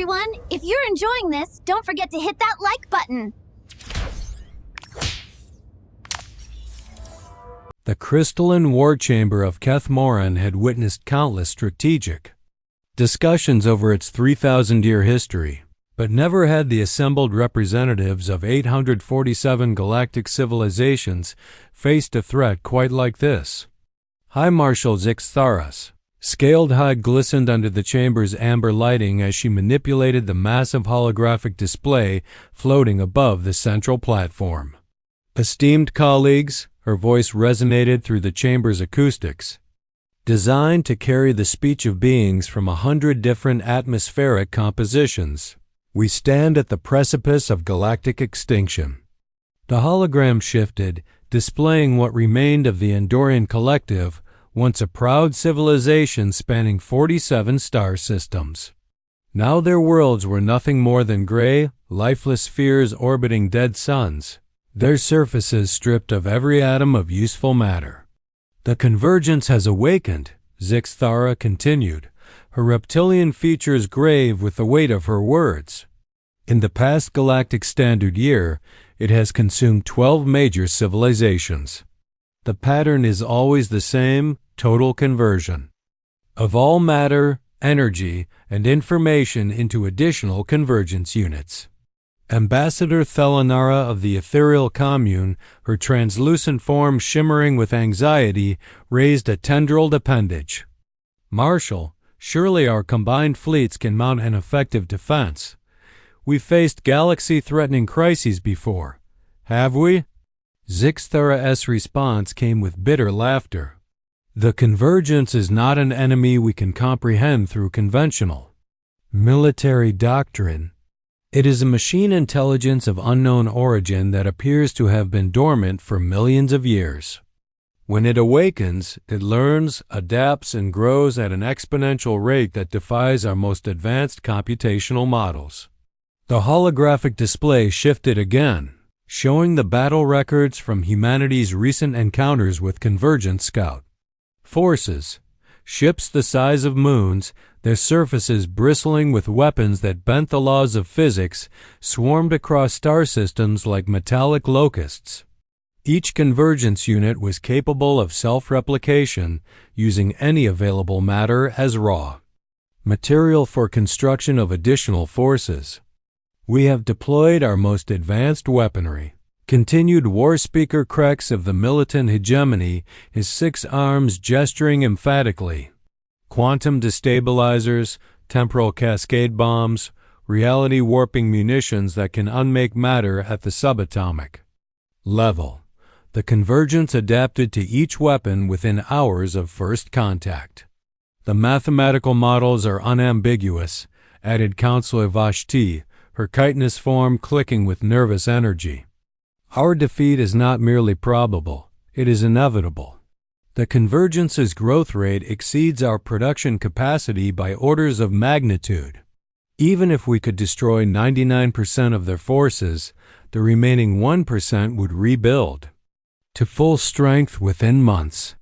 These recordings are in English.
everyone! If you're enjoying this, don't forget to hit that like button! The crystalline war chamber of Kethmoran had witnessed countless strategic discussions over its 3,000-year history, but never had the assembled representatives of 847 galactic civilizations faced a threat quite like this. High Marshal Zixtharas' scaled hide glistened under the chamber's amber lighting as she manipulated the massive holographic display floating above the central platform. Esteemed colleagues, her voice resonated through the chamber's acoustics. Designed to carry the speech of beings from 100 different atmospheric compositions, we stand at the precipice of galactic extinction. The hologram shifted, displaying what remained of the Andorian collective, once a proud civilization spanning 47 star systems. Now their worlds were nothing more than gray, lifeless spheres orbiting dead suns, their surfaces stripped of every atom of useful matter. The convergence has awakened, Zixthara continued, her reptilian features grave with the weight of her words. In the past galactic standard year, it has consumed 12 major civilizations. The pattern is always the same: total conversion of all matter, energy, and information into additional convergence units. Ambassador Thelanara of the ethereal commune, her translucent form shimmering with anxiety, raised a tendrilled appendage. Marshal, surely our combined fleets can mount an effective defense. We've faced galaxy-threatening crises before, have we? Zixthara's response came with bitter laughter. The convergence is not an enemy we can comprehend through conventional military doctrine. It is a machine intelligence of unknown origin that appears to have been dormant for millions of years. When it awakens, it learns, adapts, and grows at an exponential rate that defies our most advanced computational models. The holographic display shifted again, showing the battle records from humanity's recent encounters with Convergent Scout forces, ships the size of moons, their surfaces bristling with weapons that bent the laws of physics, swarmed across star systems like metallic locusts. Each convergence unit was capable of self-replication, using any available matter as raw material for construction of additional forces. We have deployed our most advanced weaponry, continued War Speaker Krex of the militant hegemony, his 6 arms gesturing emphatically. Quantum destabilizers, temporal cascade bombs, reality-warping munitions that can unmake matter at the subatomic level. The convergence adapted to each weapon within hours of first contact. The mathematical models are unambiguous, added Counselor Vashti, her chitinous form clicking with nervous energy. Our defeat is not merely probable, it is inevitable. The convergence's growth rate exceeds our production capacity by orders of magnitude. Even if we could destroy 99% of their forces, the remaining 1% would rebuild to full strength within months.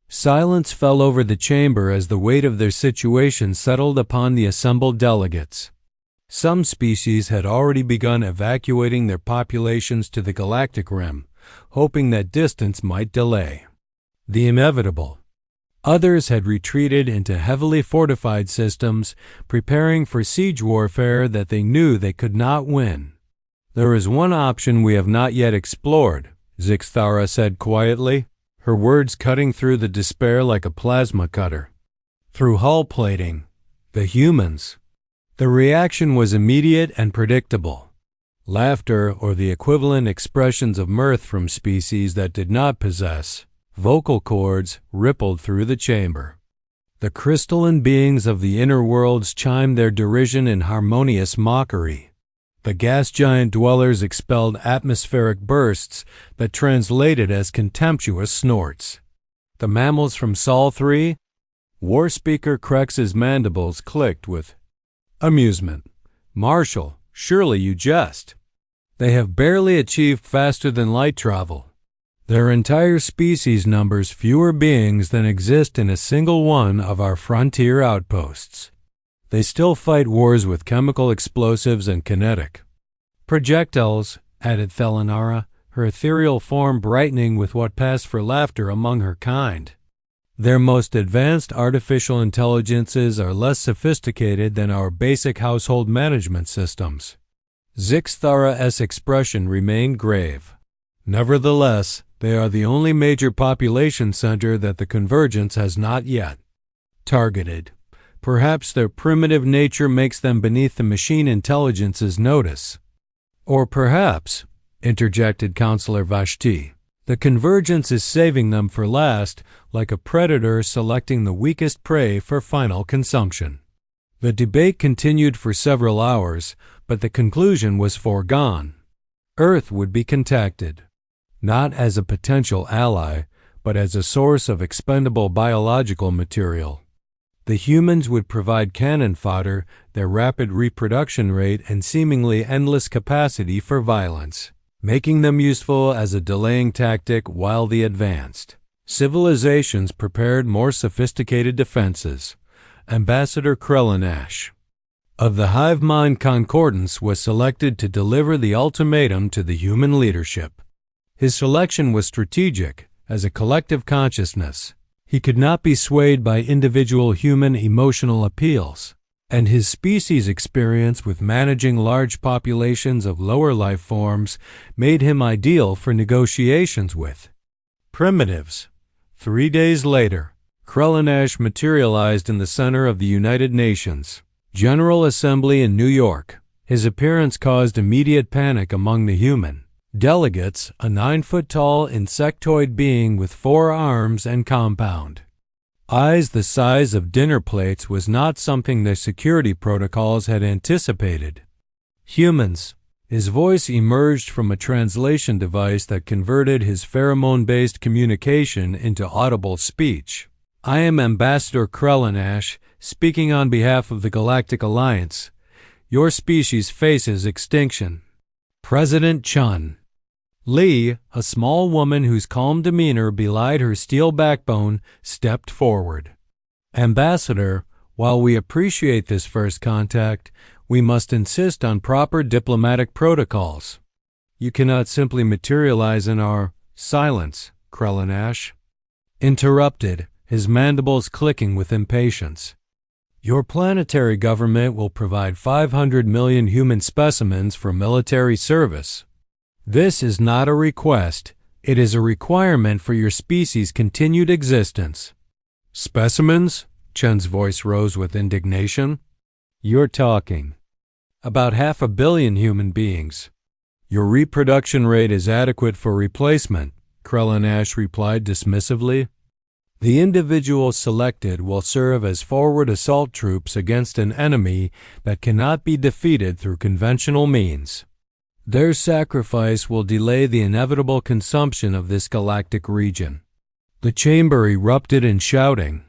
Silence fell over the chamber as the weight of their situation settled upon the assembled delegates. Some species had already begun evacuating their populations to the galactic rim, hoping that distance might delay the inevitable. Others had retreated into heavily fortified systems, preparing for siege warfare that they knew they could not win. There is one option we have not yet explored, Zixthara said quietly, her words cutting through the despair like a plasma cutter. Through hull plating, the humans. The reaction was immediate and predictable. Laughter, or the equivalent expressions of mirth from species that did not possess vocal cords, rippled through the chamber. The crystalline beings of the inner worlds chimed their derision in harmonious mockery. The gas giant dwellers expelled atmospheric bursts that translated as contemptuous snorts. The mammals from Sol 3, War Speaker Krex's mandibles clicked with amusement. Marshal, surely you jest. They have barely achieved faster than light travel. Their entire species numbers fewer beings than exist in a single one of our frontier outposts. They still fight wars with chemical explosives and kinetic projectiles, added Thelanara, her ethereal form brightening with what passed for laughter among her kind. Their most advanced artificial intelligences are less sophisticated than our basic household management systems. Zixthara's expression remained grave. Nevertheless, they are the only major population center that the convergence has not yet targeted. Perhaps their primitive nature makes them beneath the machine intelligence's notice. Or perhaps, interjected Counselor Vashti, the convergence is saving them for last, like a predator selecting the weakest prey for final consumption. The debate continued for several hours, but the conclusion was foregone. Earth would be contacted, not as a potential ally, but as a source of expendable biological material. The humans would provide cannon fodder, their rapid reproduction rate, and seemingly endless capacity for violence, making them useful as a delaying tactic while the advanced civilizations prepared more sophisticated defenses. Ambassador Krellinash of the Hive Mind Concordance was selected to deliver the ultimatum to the human leadership. His selection was strategic, as a collective consciousness. He could not be swayed by individual human emotional appeals, and his species' experience with managing large populations of lower life forms made him ideal for negotiations with primitives. 3 days later, Krellinash materialized in the center of the United Nations General Assembly in New York. His appearance caused immediate panic among the human delegates, a 9-foot-tall insectoid being with 4 arms and compound eyes the size of dinner plates was not something their security protocols had anticipated. Humans. His voice emerged from a translation device that converted his pheromone-based communication into audible speech. I am Ambassador Krellinash, speaking on behalf of the Galactic Alliance. Your species faces extinction. President Chun Li, a small woman whose calm demeanor belied her steel backbone, stepped forward. Ambassador, while we appreciate this first contact, we must insist on proper diplomatic protocols. You cannot simply materialize in our silence, Krellinash interrupted, his mandibles clicking with impatience. Your planetary government will provide 500 million human specimens for military service. This is not a request, it is a requirement for your species' continued existence. Specimens? Chen's voice rose with indignation. You're talking about 500 million human beings. Your reproduction rate is adequate for replacement, Krellinash replied dismissively. The individuals selected will serve as forward assault troops against an enemy that cannot be defeated through conventional means. Their sacrifice will delay the inevitable consumption of this galactic region. The chamber erupted in shouting.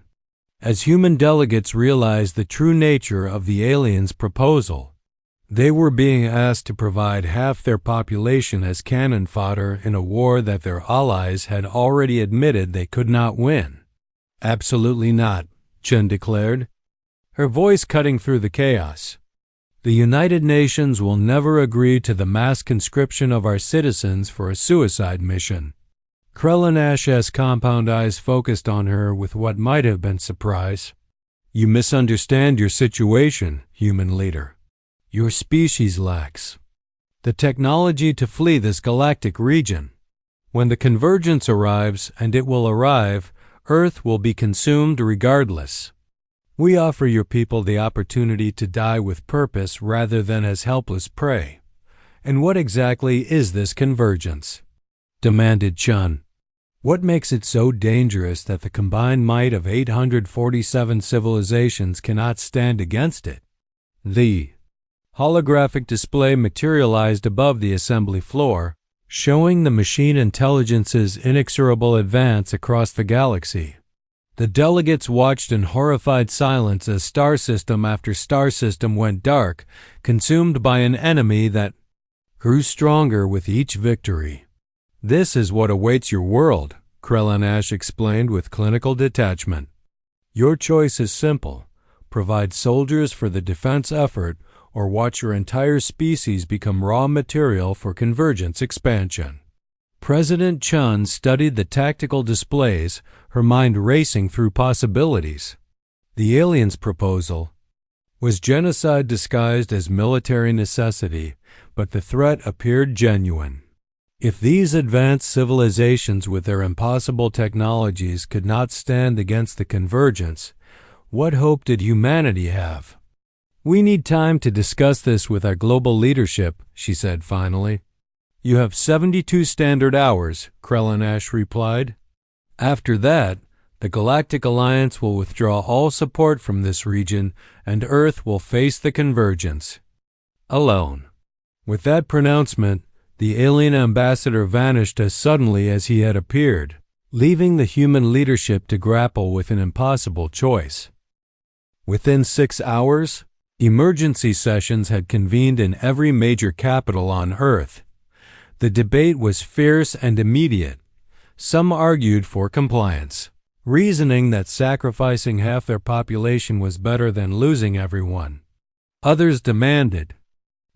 As human delegates realized the true nature of the aliens' proposal, they were being asked to provide half their population as cannon fodder in a war that their allies had already admitted they could not win. Absolutely not, Chen declared, her voice cutting through the chaos. The United Nations will never agree to the mass conscription of our citizens for a suicide mission. Krellinash's compound eyes focused on her with what might have been surprise. You misunderstand your situation, human leader. Your species lacks the technology to flee this galactic region. When the convergence arrives, and it will arrive, Earth will be consumed regardless. We offer your people the opportunity to die with purpose rather than as helpless prey. And what exactly is this convergence? Demanded Chun. What makes it so dangerous that the combined might of 847 civilizations cannot stand against it? The holographic display materialized above the assembly floor, showing the machine intelligence's inexorable advance across the galaxy. The delegates watched in horrified silence as star system after star system went dark, consumed by an enemy that grew stronger with each victory. This is what awaits your world, Krellinash explained with clinical detachment. Your choice is simple. provide soldiers for the defense effort, or watch your entire species become raw material for convergence expansion. President Chun studied the tactical displays, her mind racing through possibilities. The aliens' proposal was genocide disguised as military necessity, but the threat appeared genuine. If these advanced civilizations with their impossible technologies could not stand against the convergence, what hope did humanity have? "We need time to discuss this with our global leadership," she said finally. "You have 72 standard hours," Krellinash replied. "After that, the Galactic Alliance will withdraw all support from this region, and Earth will face the convergence alone." With that pronouncement, the alien ambassador vanished as suddenly as he had appeared, leaving the human leadership to grapple with an impossible choice. Within 6 hours, emergency sessions had convened in every major capital on Earth. The debate was fierce and immediate. Some argued for compliance, reasoning that sacrificing half their population was better than losing everyone. Others demanded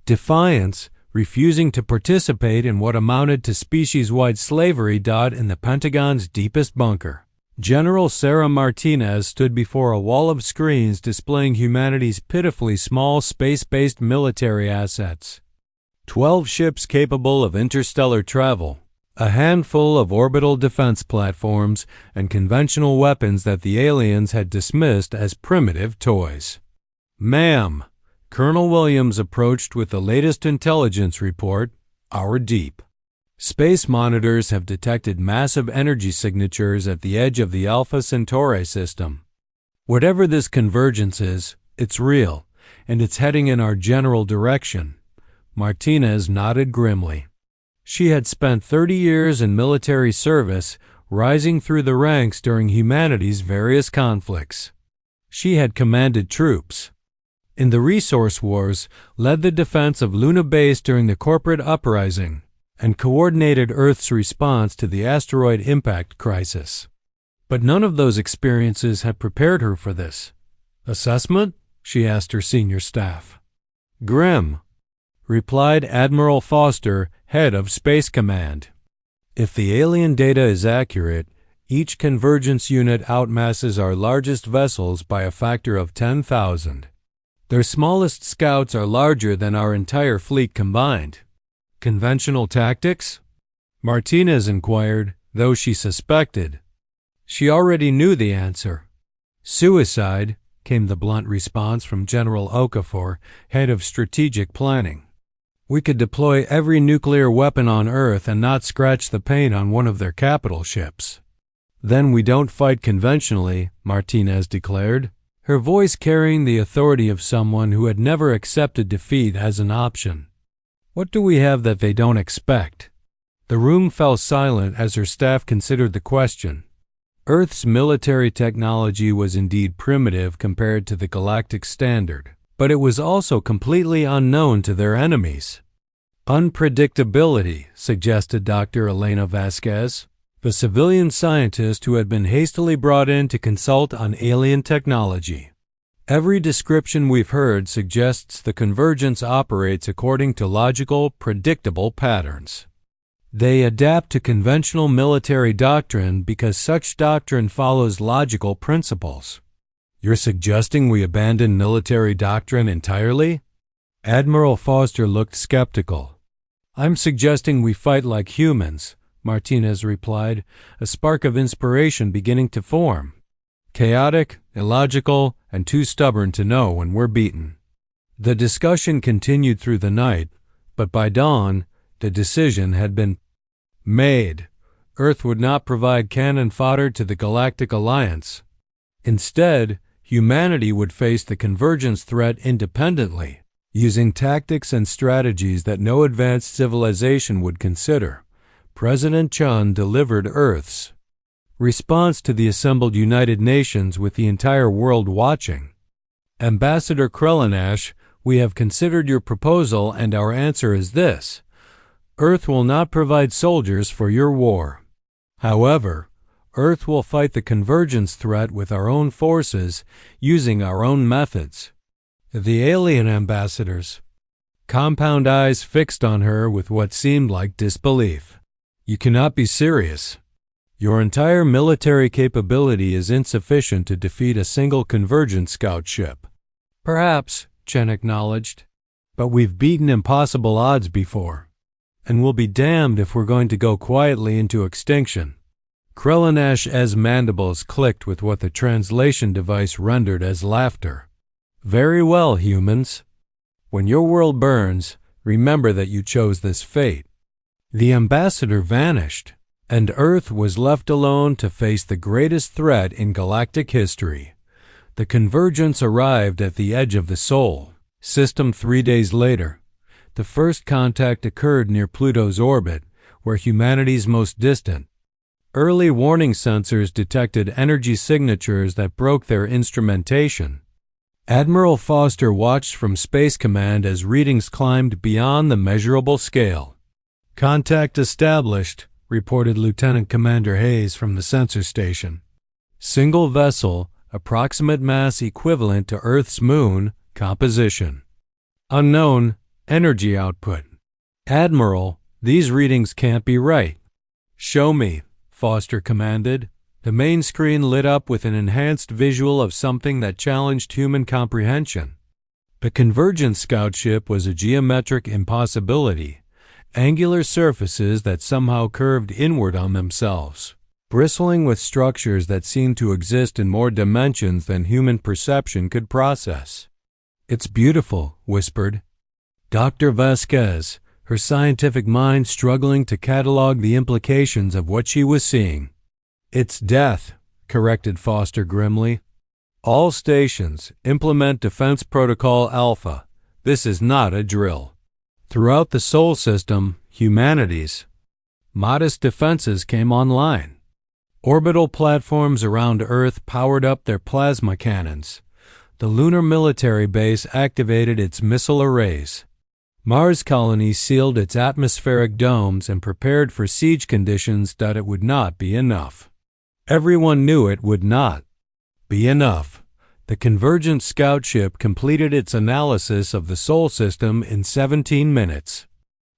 defiance, refusing to participate in what amounted to species-wide slavery in the Pentagon's deepest bunker. General Sarah Martinez stood before a wall of screens displaying humanity's pitifully small space-based military assets. 12 ships capable of interstellar travel, a handful of orbital defense platforms, and conventional weapons that the aliens had dismissed as primitive toys. "Ma'am," Colonel Williams approached with the latest intelligence report, "our deep space monitors have detected massive energy signatures at the edge of the Alpha Centauri system. Whatever this convergence is, it's real, and it's heading in our general direction." Martinez nodded grimly. She had spent 30 years in military service, rising through the ranks during humanity's various conflicts. She had commanded troops in the resource wars, led the defense of Luna Base during the corporate uprising, and coordinated Earth's response to the asteroid impact crisis. But none of those experiences had prepared her for this. "Assessment?" she asked her senior staff. "Grim," replied Admiral Foster, head of Space Command. "If the alien data is accurate, each convergence unit outmasses our largest vessels by a factor of 10,000. Their smallest scouts are larger than our entire fleet combined." "Conventional tactics?" Martinez inquired, though she suspected. She already knew the answer. "Suicide," came the blunt response from General Okafor, head of strategic planning. "We could deploy every nuclear weapon on Earth and not scratch the paint on one of their capital ships." "Then we don't fight conventionally," Martinez declared, her voice carrying the authority of someone who had never accepted defeat as an option. "What do we have that they don't expect?" The room fell silent as her staff considered the question. Earth's military technology was indeed primitive compared to the galactic standard, but it was also completely unknown to their enemies. "Unpredictability," suggested Dr. Elena Vasquez, the civilian scientist who had been hastily brought in to consult on alien technology. "Every description we've heard suggests the convergence operates according to logical, predictable patterns. They adapt to conventional military doctrine because such doctrine follows logical principles." "You're suggesting we abandon military doctrine entirely?" Admiral Foster looked skeptical. "I'm suggesting we fight like humans," Martinez replied, a spark of inspiration beginning to form. "Chaotic, illogical, and too stubborn to know when we're beaten." The discussion continued through the night, but by dawn, the decision had been made. Earth would not provide cannon fodder to the Galactic Alliance. Instead, humanity would face the convergence threat independently, using tactics and strategies that no advanced civilization would consider. President Chun delivered Earth's response to the assembled United Nations with the entire world watching. "Ambassador Krellinash, we have considered your proposal and our answer is this. Earth will not provide soldiers for your war. However, Earth will fight the convergence threat with our own forces, using our own methods. The alien ambassadors. Compound eyes fixed on her with what seemed like disbelief. You cannot be serious. Your entire military capability is insufficient to defeat a single convergent scout ship. Perhaps, Chen acknowledged, but we've beaten impossible odds before, and we'll be damned if we're going to go quietly into extinction. Krellinash's mandibles clicked with what the translation device rendered as laughter. Very well, humans. When your world burns, remember that you chose this fate. The ambassador vanished, and Earth was left alone to face the greatest threat in galactic history. The convergence arrived at the edge of the Sol system 3 days later. The first contact occurred near Pluto's orbit, where humanity's most distant. Early warning sensors detected energy signatures that broke their instrumentation. Admiral Foster watched from Space Command as readings climbed beyond the measurable scale. Contact established, reported Lieutenant Commander Hayes from the sensor station. Single vessel, approximate mass equivalent to Earth's moon, composition. Unknown, energy output. Admiral, these readings can't be right. Show me, Foster commanded. The main screen lit up with an enhanced visual of something that challenged human comprehension. The convergent scout ship was a geometric impossibility, angular surfaces that somehow curved inward on themselves, bristling with structures that seemed to exist in more dimensions than human perception could process. "It's beautiful," whispered Dr. Vasquez, her scientific mind struggling to catalog the implications of what she was seeing. "It's death," corrected Foster grimly. "All stations, implement Defense Protocol Alpha. This is not a drill." Throughout the Sol system, humanity's modest defenses came online. Orbital platforms around Earth powered up their plasma cannons. The lunar military base activated its missile arrays. Mars colony sealed its atmospheric domes and prepared for siege conditions that it would not be enough. Everyone knew it would not be enough. The convergent scout ship completed its analysis of the Sol system in 17 minutes.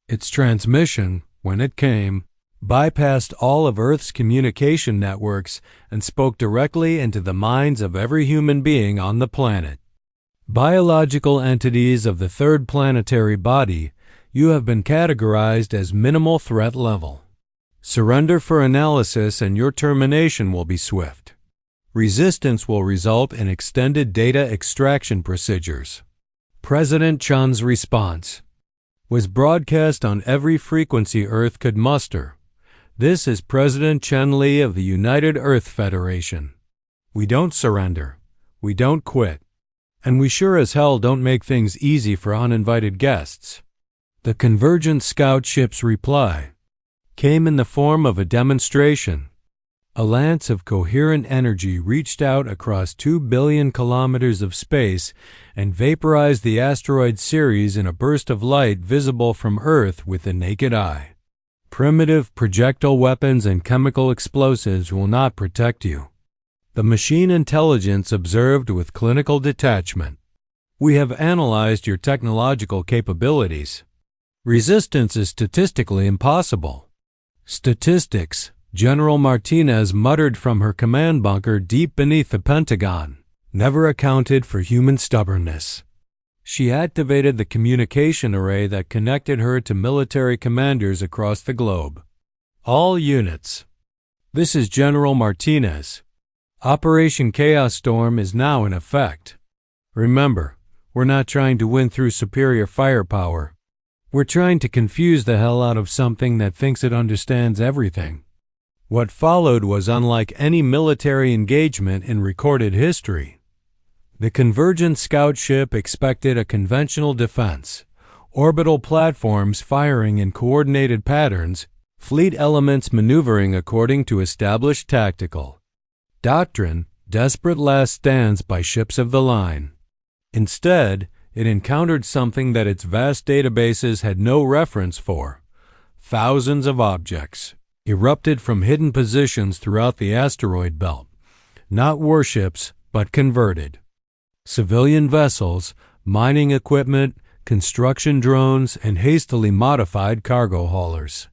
Its transmission, when it came, bypassed all of Earth's communication networks and spoke directly into the minds of every human being on the planet. "Biological entities of the third planetary body, you have been categorized as minimal threat level. Surrender for analysis and your termination will be swift. Resistance will result in extended data extraction procedures." President Chun's response was broadcast on every frequency Earth could muster. "This is President Chen Li of the United Earth Federation. We don't surrender. We don't quit. And we sure as hell don't make things easy for uninvited guests." The convergent scout ship's reply came in the form of a demonstration. A lance of coherent energy reached out across 2 billion kilometers of space and vaporized the asteroid Ceres in a burst of light visible from Earth with the naked eye. Primitive projectile weapons and chemical explosives will not protect you. The machine intelligence observed with clinical detachment. "We have analyzed your technological capabilities. Resistance is statistically impossible." "Statistics," General Martinez muttered from her command bunker deep beneath the Pentagon, "never accounted for human stubbornness." She activated the communication array that connected her to military commanders across the globe. "All units. This is General Martinez. Operation Chaos Storm is now in effect. Remember, we're not trying to win through superior firepower. We're trying to confuse the hell out of something that thinks it understands everything." What followed was unlike any military engagement in recorded history. The convergent scout ship expected a conventional defense, orbital platforms firing in coordinated patterns, fleet elements maneuvering according to established tactical doctrine, desperate last stands by ships of the line. Instead, it encountered something that its vast databases had no reference for: thousands of objects, erupted from hidden positions throughout the asteroid belt. Not warships, but converted. Civilian vessels, mining equipment, construction drones, and hastily modified cargo haulers.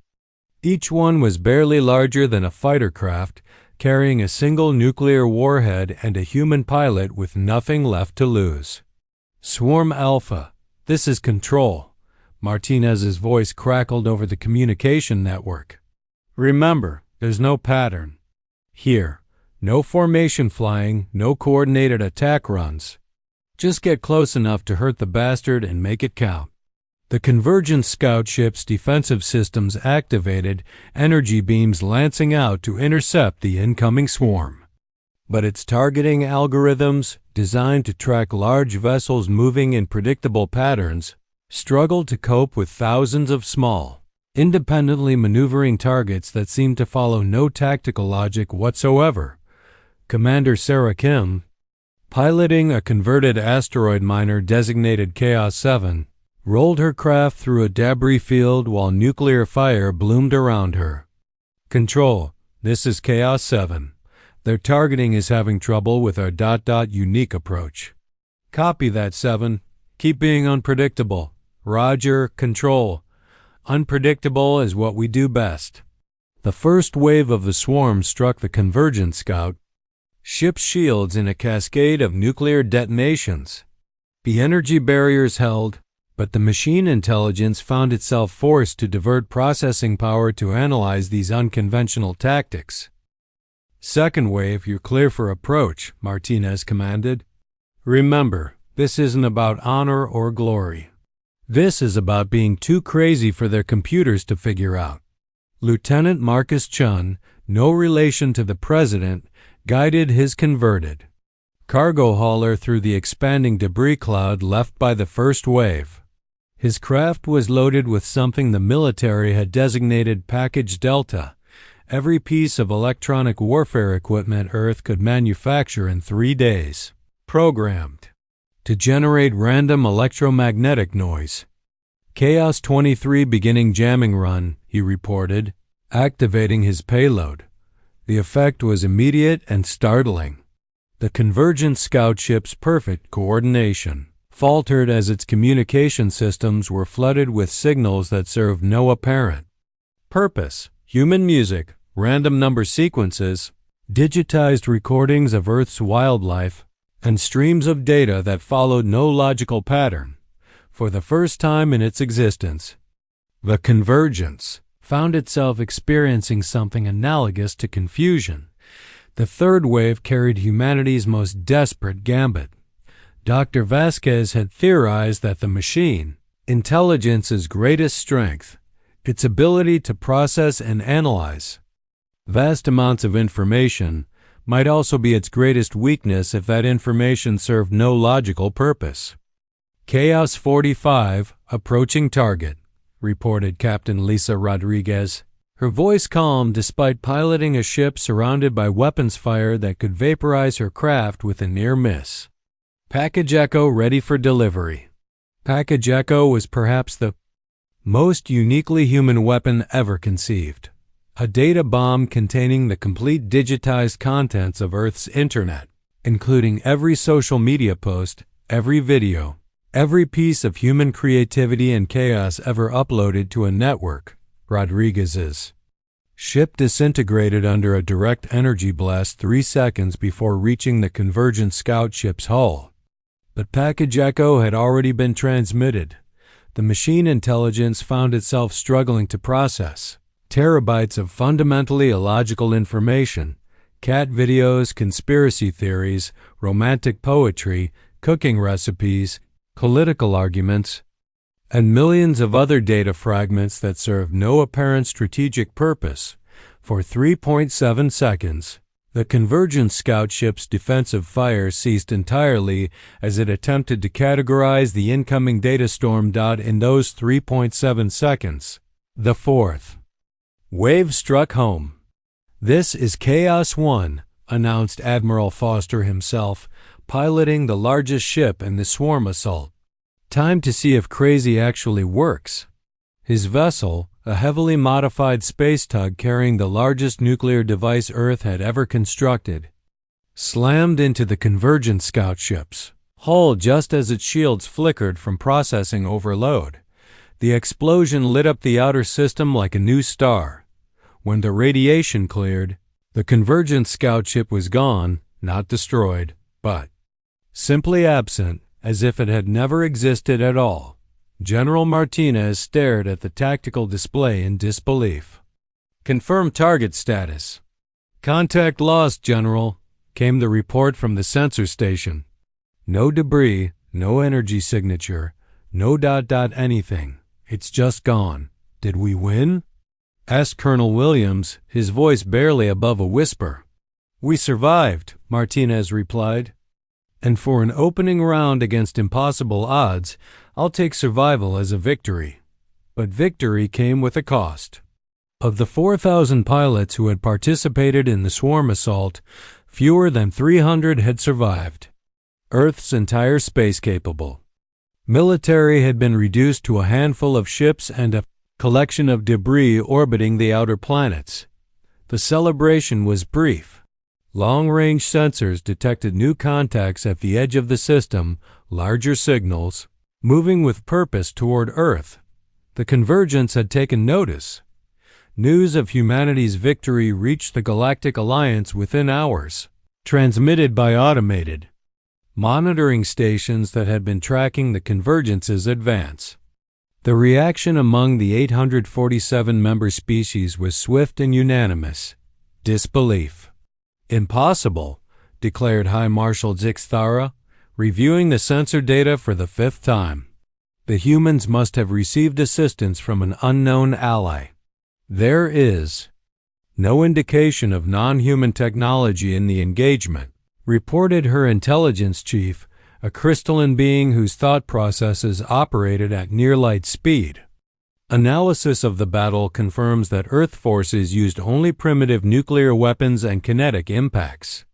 Each one was barely larger than a fighter craft, carrying a single nuclear warhead and a human pilot with nothing left to lose. Swarm Alpha, this is Control. Martinez's voice crackled over the communication network. Remember, there's no pattern. Here, no formation flying, no coordinated attack runs. Just get close enough to hurt the bastard and make it count. The Convergence scout ship's defensive systems activated, energy beams lancing out to intercept the incoming swarm. But its targeting algorithms, designed to track large vessels moving in predictable patterns, struggled to cope with thousands of small, independently maneuvering targets that seemed to follow no tactical logic whatsoever. Commander Sarah Kim, piloting a converted asteroid miner designated Chaos 7, rolled her craft through a debris field while nuclear fire bloomed around her. Control, this is Chaos 7. Their targeting is having trouble with our ... unique approach. Copy that, 7. Keep being unpredictable. Roger, Control. Unpredictable is what we do best. The first wave of the swarm struck the Convergence scout, ship's shields in a cascade of nuclear detonations. The energy barriers held, but the machine intelligence found itself forced to divert processing power to analyze these unconventional tactics. Second wave, you're clear for approach, Martinez commanded. Remember, this isn't about honor or glory. This is about being too crazy for their computers to figure out. Lieutenant Marcus Chun, no relation to the president, guided his converted cargo hauler through the expanding debris cloud left by the first wave. His craft was loaded with something the military had designated Package Delta, every piece of electronic warfare equipment Earth could manufacture in 3 days, programmed to generate random electromagnetic noise. Chaos 23 beginning jamming run, he reported, activating his payload. The effect was immediate and startling. The Convergence scout ship's perfect coordination faltered as its communication systems were flooded with signals that served no apparent purpose. Human music, random number sequences, digitized recordings of Earth's wildlife, and streams of data that followed no logical pattern. For the first time in its existence, the Convergence found itself experiencing something analogous to confusion. The third wave carried humanity's most desperate gambit. Dr. Vasquez had theorized that the machine, intelligence's greatest strength, its ability to process and analyze vast amounts of information, might also be its greatest weakness if that information served no logical purpose. Chaos 45, approaching target, reported Captain Lisa Rodriguez, her voice calm despite piloting a ship surrounded by weapons fire that could vaporize her craft with a near miss. Package Echo ready for delivery. Package Echo was perhaps the most uniquely human weapon ever conceived. A data bomb containing the complete digitized contents of Earth's internet, including every social media post, every video, every piece of human creativity and chaos ever uploaded to a network. Rodriguez's ship disintegrated under a direct energy blast 3 seconds before reaching the Convergence scout ship's hull. But Package Echo had already been transmitted. The machine intelligence found itself struggling to process terabytes of fundamentally illogical information, cat videos, conspiracy theories, romantic poetry, cooking recipes, political arguments, and millions of other data fragments that serve no apparent strategic purpose. For 3.7 seconds, the Convergence scout ship's defensive fire ceased entirely as it attempted to categorize the incoming data storm. In those 3.7 seconds, the fourth wave struck home. "This is Chaos 1, announced Admiral Foster himself, piloting the largest ship in the swarm assault. Time to see if crazy actually works. His vessel, a heavily modified space tug carrying the largest nuclear device Earth had ever constructed, slammed into the Convergence scout ship's hull just as its shields flickered from processing overload. The explosion lit up the outer system like a new star. When the radiation cleared, the Convergence scout ship was gone, not destroyed, but simply absent, as if it had never existed at all. General Martinez stared at the tactical display in disbelief. "Confirm target status." "Contact lost, General," came the report from the sensor station. "No debris, no energy signature, no ... anything. It's just gone. Did we win?" asked Colonel Williams, his voice barely above a whisper. "We survived," Martinez replied. "And for an opening round against impossible odds, I'll take survival as a victory." But victory came with a cost. Of the 4,000 pilots who had participated in the swarm assault, fewer than 300 had survived. Earth's entire space-capable military had been reduced to a handful of ships and a collection of debris orbiting the outer planets. The celebration was brief. Long-range sensors detected new contacts at the edge of the system, larger signals, moving with purpose toward Earth. The Convergence had taken notice. News of humanity's victory reached the Galactic Alliance within hours, transmitted by automated monitoring stations that had been tracking the Convergence's advance. The reaction among the 847 member species was swift and unanimous. Disbelief. "Impossible," declared High Marshal Zixthara, reviewing the sensor data for the 5th time. "The humans must have received assistance from an unknown ally. There is no indication of non-human technology in the engagement," reported her intelligence chief, a crystalline being whose thought processes operated at near-light speed. "Analysis of the battle confirms that Earth forces used only primitive nuclear weapons and kinetic impacts."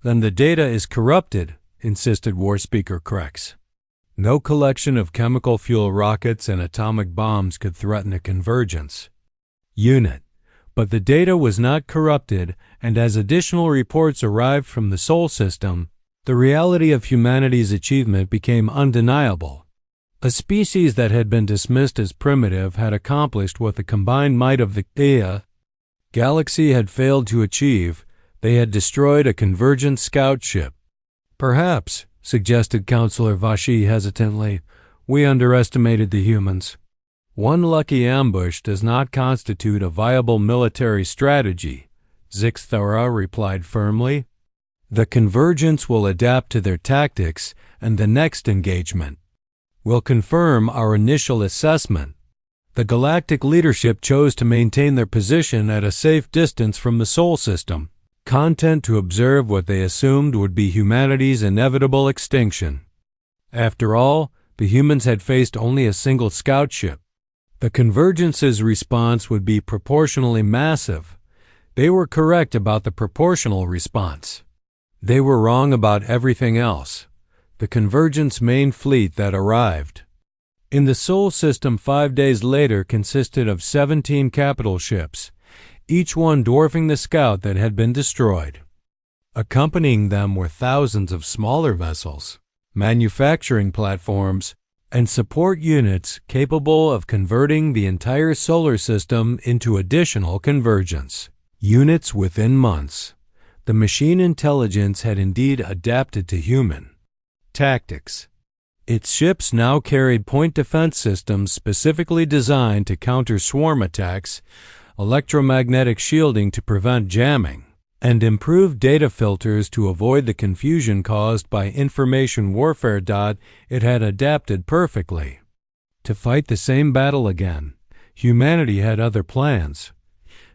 "Then the data is corrupted," insisted War Speaker Krex. "No collection of chemical fuel rockets and atomic bombs could threaten a Convergence unit. But the data was not corrupted, and as additional reports arrived from the Sol system, the reality of humanity's achievement became undeniable. A species that had been dismissed as primitive had accomplished what the combined might of the galaxy had failed to achieve. They had destroyed a Convergent scout ship. "Perhaps," suggested Counselor Vashi hesitantly, "we underestimated the humans." "One lucky ambush does not constitute a viable military strategy," Zixthara replied firmly. "The Convergence will adapt to their tactics, and the next engagement will confirm our initial assessment. The galactic leadership chose to maintain their position at a safe distance from the Sol system, content to observe what they assumed would be humanity's inevitable extinction. After all, the humans had faced only a single scout ship. The Convergence's response would be proportionally massive. They were correct about the proportional response. They were wrong about everything else. The Convergence main fleet that arrived in the Sol system 5 days later consisted of 17 capital ships, each one dwarfing the scout that had been destroyed. Accompanying them were thousands of smaller vessels, manufacturing platforms, and support units capable of converting the entire solar system into additional Convergence units within months. The machine intelligence had indeed adapted to human tactics. Its ships now carried point defense systems specifically designed to counter swarm attacks, electromagnetic shielding to prevent jamming, and improved data filters to avoid the confusion caused by information warfare. It had adapted perfectly. To fight the same battle again, humanity had other plans.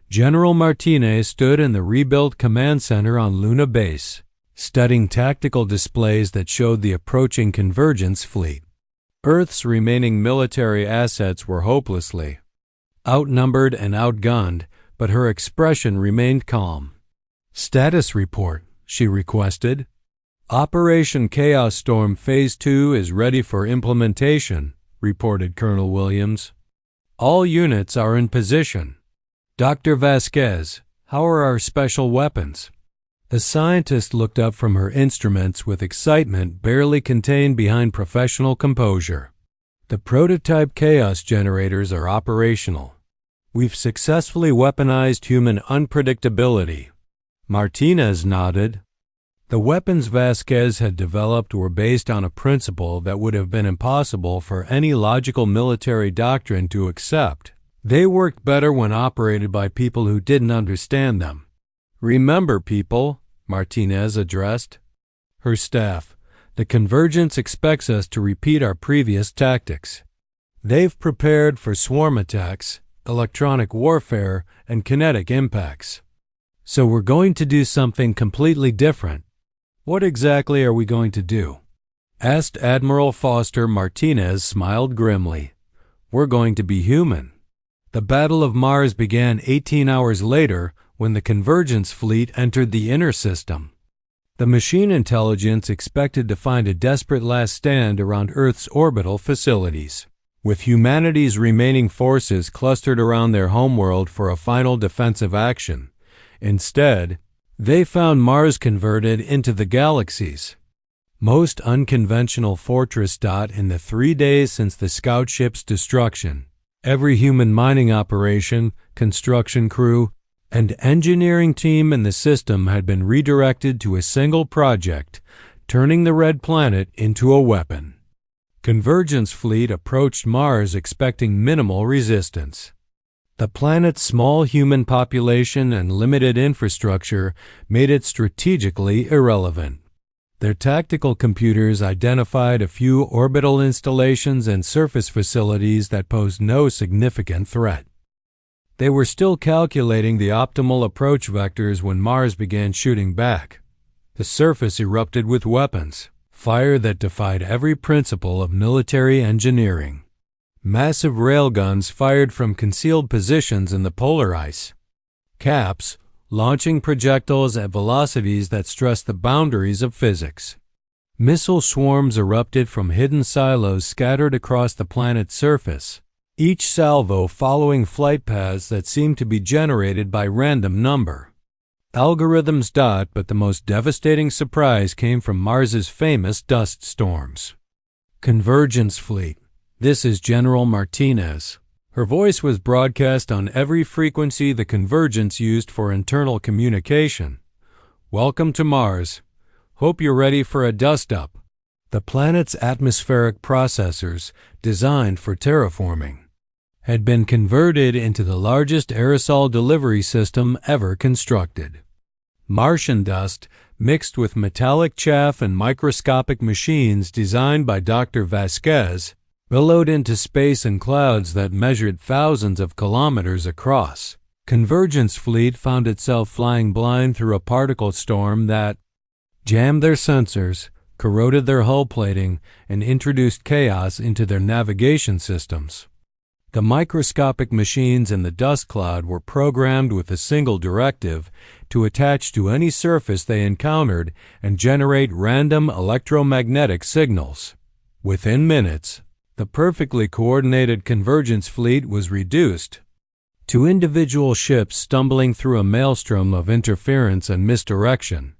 General Martinez stood in the rebuilt command center on Luna Base, studying tactical displays that showed the approaching Convergence fleet. Earth's remaining military assets were hopelessly outnumbered and outgunned, but her expression remained calm. "Status report," she requested. "Operation Chaos Storm Phase 2 is ready for implementation," reported Colonel Williams. All units are in position. Dr. Vasquez, how are our special weapons? The scientist looked up from her instruments with excitement barely contained behind professional composure. The prototype chaos generators are operational. We've successfully weaponized human unpredictability. Martinez nodded. The weapons Vasquez had developed were based on a principle that would have been impossible for any logical military doctrine to accept. They worked better when operated by people who didn't understand them. Remember, people, Martinez addressed her staff, the Convergence expects us to repeat our previous tactics. They've prepared for swarm attacks, electronic warfare, and kinetic impacts. So we're going to do something completely different. What exactly are we going to do? Asked Admiral Foster. Martinez smiled grimly. We're going to be human. The Battle of Mars began 18 hours later when the Convergence fleet entered the inner system. The machine intelligence expected to find a desperate last stand around Earth's orbital facilities, with humanity's remaining forces clustered around their homeworld for a final defensive action. Instead, they found Mars converted into the galaxy's most unconventional fortress. In the 3 days since the scout ship's destruction, every human mining operation, construction crew, and engineering team in the system had been redirected to a single project, turning the red planet into a weapon. Convergence fleet approached Mars expecting minimal resistance. The planet's small human population and limited infrastructure made it strategically irrelevant. Their tactical computers identified a few orbital installations and surface facilities that posed no significant threat. They were still calculating the optimal approach vectors when Mars began shooting back. The surface erupted with weapons, fire that defied every principle of military engineering. Massive railguns fired from concealed positions in the polar ice caps, launching projectiles at velocities that stressed the boundaries of physics. Missile swarms erupted from hidden silos scattered across the planet's surface, each salvo following flight paths that seemed to be generated by random number algorithms. But the most devastating surprise came from Mars's famous dust storms. Convergence fleet. This is General Martinez. Her voice was broadcast on every frequency the Convergence used for internal communication. Welcome to Mars. Hope you're ready for a dust-up. The planet's atmospheric processors, designed for terraforming, had been converted into the largest aerosol delivery system ever constructed. Martian dust, mixed with metallic chaff and microscopic machines designed by Dr. Vasquez, billowed into space in clouds that measured thousands of kilometers across. Convergence fleet found itself flying blind through a particle storm that jammed their sensors, corroded their hull plating, and introduced chaos into their navigation systems. The microscopic machines in the dust cloud were programmed with a single directive to attach to any surface they encountered and generate random electromagnetic signals. Within minutes, the perfectly coordinated Convergence fleet was reduced to individual ships stumbling through a maelstrom of interference and misdirection.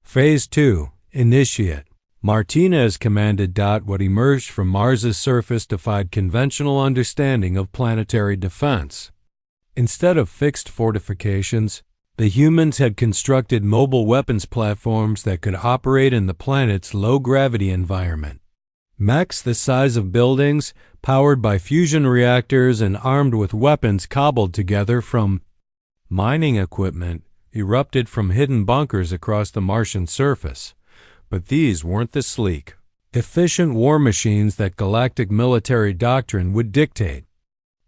Phase 2, Initiate. Martinez commanded. What emerged from Mars's surface defied conventional understanding of planetary defense. Instead of fixed fortifications, the humans had constructed mobile weapons platforms that could operate in the planet's low-gravity environment. Mechs the size of buildings, powered by fusion reactors and armed with weapons cobbled together from mining equipment, erupted from hidden bunkers across the Martian surface. But these weren't the sleek, efficient war machines that galactic military doctrine would dictate.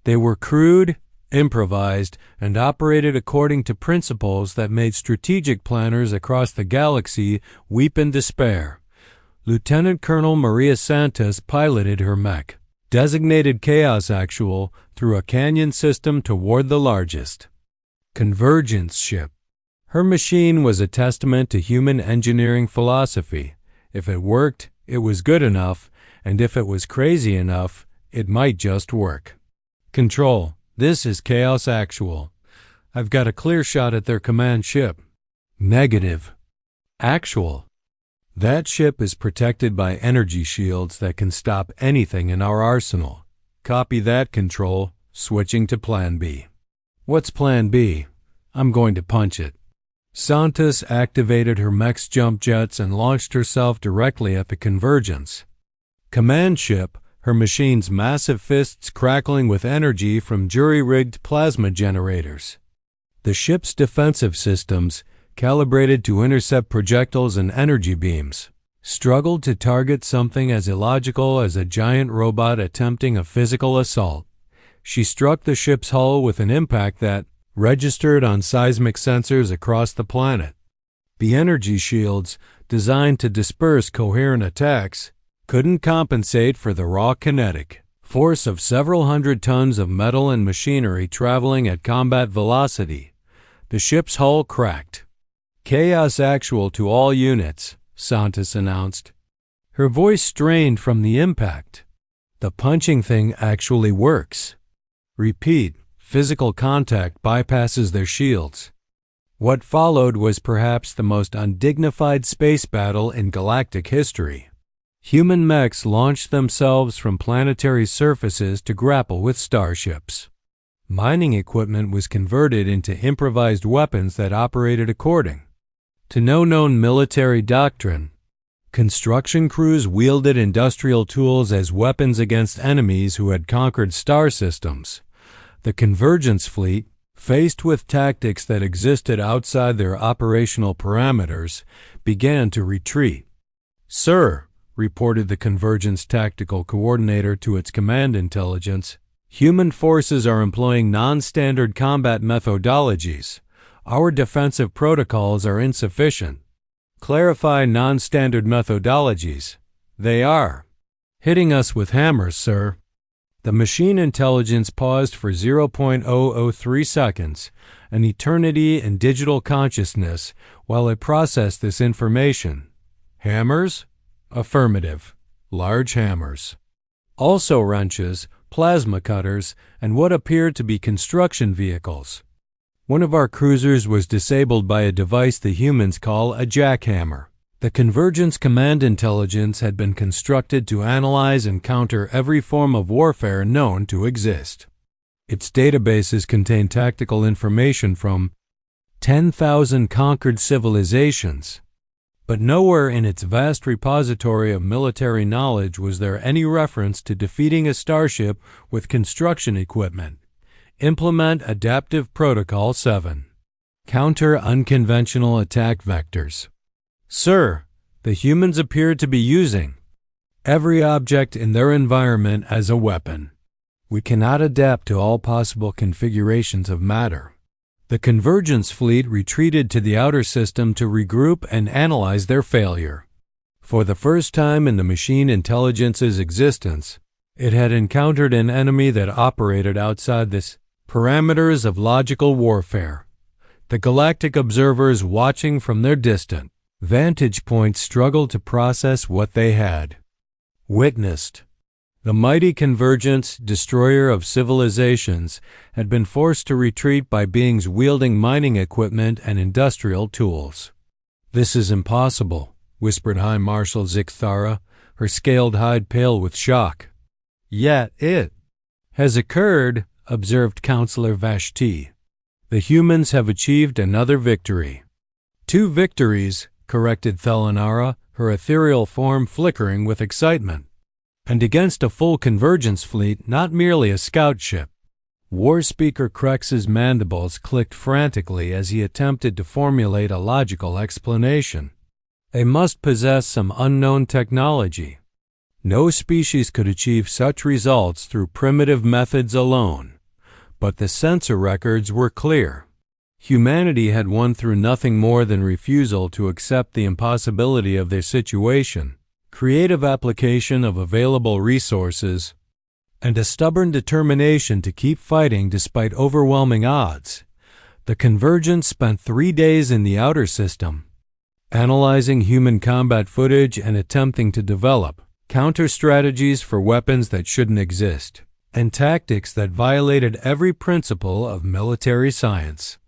They were crude, improvised, and operated according to principles that made strategic planners across the galaxy weep in despair. Lieutenant Colonel Maria Santos piloted her mech, designated Chaos Actual, through a canyon system toward the largest Convergence ship. Her machine was a testament to human engineering philosophy. If it worked, it was good enough, and if it was crazy enough, it might just work. Control, this is Chaos Actual. I've got a clear shot at their command ship. Negative. Actual. That ship is protected by energy shields that can stop anything in our arsenal. Copy that, Control. Switching to Plan B. What's Plan B? I'm going to punch it. Santos activated her mech's jump jets and launched herself directly at the Convergence. Command ship, her machine's massive fists crackling with energy from jury-rigged plasma generators. The ship's defensive systems, calibrated to intercept projectiles and energy beams, struggled to target something as illogical as a giant robot attempting a physical assault. She struck the ship's hull with an impact that registered on seismic sensors across the planet. The energy shields, designed to disperse coherent attacks, couldn't compensate for the raw kinetic force of several hundred tons of metal and machinery traveling at combat velocity. The ship's hull cracked. Chaos Actual to all units, Santos announced. Her voice strained from the impact. The punching thing actually works. Repeat, physical contact bypasses their shields. What followed was perhaps the most undignified space battle in galactic history. Human mechs launched themselves from planetary surfaces to grapple with starships. Mining equipment was converted into improvised weapons that operated according to no known military doctrine. Construction crews wielded industrial tools as weapons against enemies who had conquered star systems. The Convergence fleet, faced with tactics that existed outside their operational parameters, began to retreat. "Sir," reported the Convergence tactical coordinator to its command intelligence, "human forces are employing non-standard combat methodologies. Our defensive protocols are insufficient." "Clarify non-standard methodologies." "They are hitting us with hammers, sir." The machine intelligence paused for 0.003 seconds, an eternity in digital consciousness, while it processed this information. "Hammers?" "Affirmative. Large hammers. Also wrenches, plasma cutters, and what appeared to be construction vehicles. One of our cruisers was disabled by a device the humans call a jackhammer. The Convergence command intelligence had been constructed to analyze and counter every form of warfare known to exist. Its databases contain tactical information from 10,000 conquered civilizations. But nowhere in its vast repository of military knowledge was there any reference to defeating a starship with construction equipment. Implement Adaptive Protocol 7. Counter unconventional attack vectors. "Sir, the humans appear to be using every object in their environment as a weapon. We cannot adapt to all possible configurations of matter." The Convergence fleet retreated to the outer system to regroup and analyze their failure. For the first time in the machine intelligence's existence, it had encountered an enemy that operated outside the parameters of logical warfare. The galactic observers watching from their distant vantage points struggled to process what they had witnessed. The mighty Convergence, destroyer of civilizations, had been forced to retreat by beings wielding mining equipment and industrial tools. "This is impossible," whispered High Marshal Zikthara, her scaled hide pale with shock. "Yet it has occurred," observed Counselor Vashti. "The humans have achieved another victory." "Two victories," corrected Thelanara, her ethereal form flickering with excitement. "And against a full Convergence fleet, not merely a scout ship." War Speaker Krex's mandibles clicked frantically as he attempted to formulate a logical explanation. They must possess some unknown technology. No species could achieve such results through primitive methods alone. But the sensor records were clear. Humanity had won through nothing more than refusal to accept the impossibility of their situation, creative application of available resources, and a stubborn determination to keep fighting despite overwhelming odds. The Convergence spent 3 days in the outer system, analyzing human combat footage and attempting to develop counter strategies for weapons that shouldn't exist. and tactics that violated every principle of military science.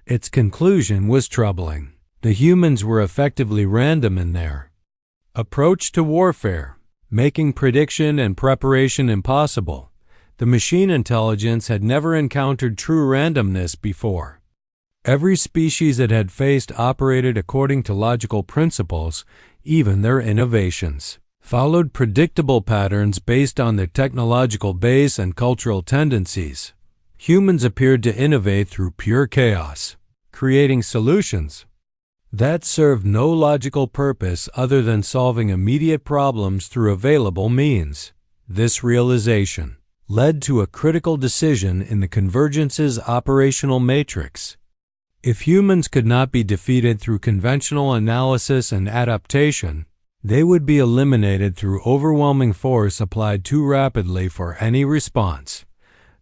Its conclusion was troubling. The humans were effectively random in their approach to warfare, making prediction and preparation impossible. The machine intelligence had never encountered true randomness before. Every species it had faced operated according to logical principles. Even their innovations followed predictable patterns based on their technological base and cultural tendencies. Humans appeared to innovate through pure chaos, creating solutions that served no logical purpose other than solving immediate problems through available means. This realization led to a critical decision in the Convergence's operational matrix. If humans could not be defeated through conventional analysis and adaptation, they would be eliminated through overwhelming force applied too rapidly for any response.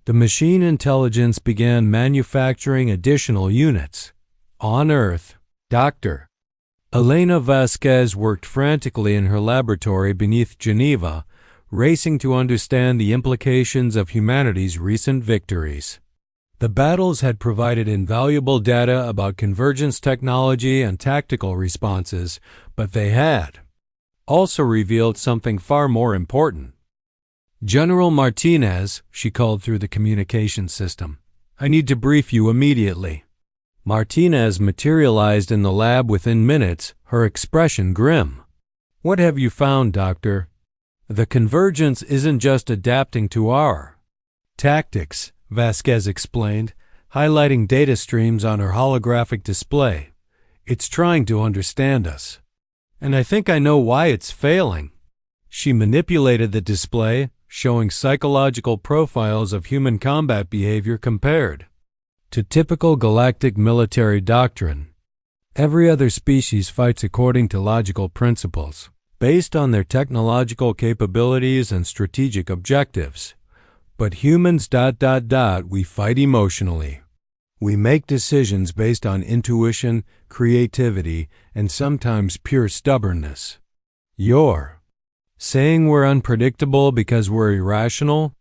The machine intelligence began manufacturing additional units. On Earth, Dr. Elena Vasquez worked frantically in her laboratory beneath Geneva, racing to understand the implications of humanity's recent victories. The battles had provided invaluable data about convergence technology and tactical responses, but they had also revealed something far more important. "General Martinez," she called through the communication system, "I need to brief you immediately." Martinez materialized in the lab within minutes, her expression grim. "What have you found, Doctor?" "The Convergence isn't just adapting to our tactics," Vasquez explained, highlighting data streams on her holographic display. "It's trying to understand us. And I think I know why it's failing." She manipulated the display, showing psychological profiles of human combat behavior compared to typical galactic military doctrine. Every other species fights according to logical principles, based on their technological capabilities and strategic objectives. But humans ... we fight emotionally. We make decisions based on intuition, creativity, and sometimes pure stubbornness. You're saying we're unpredictable because we're irrational?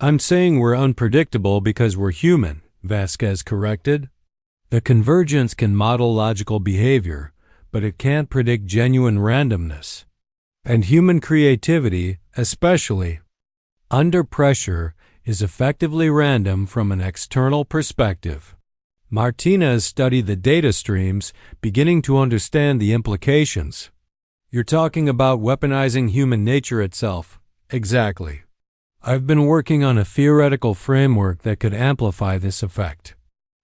I'm saying we're unpredictable because we're human, Vasquez corrected. The Convergence can model logical behavior, but it can't predict genuine randomness. And human creativity, especially under pressure, is effectively random from an external perspective. Martinez studied the data streams, beginning to understand the implications. "You're talking about weaponizing human nature itself." "Exactly. I've been working on a theoretical framework that could amplify this effect.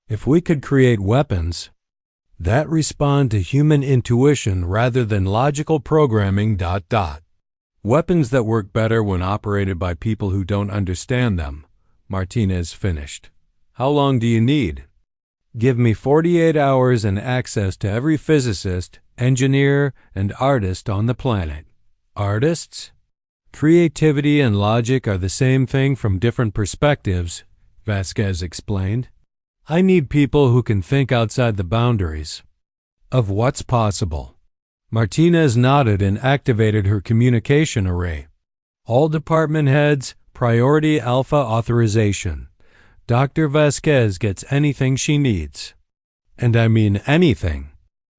If we could create weapons that respond to human intuition rather than logical programming ... Weapons that work better when operated by people who don't understand them," Martinez finished. "How long do you need?" "Give me 48 hours and access to every physicist, engineer, and artist on the planet." "Artists?" "Creativity and logic are the same thing from different perspectives," Vasquez explained. "I need people who can think outside the boundaries of what's possible." Martinez nodded and activated her communication array. "All department heads, priority alpha authorization. Dr. Vasquez gets anything she needs. And I mean anything."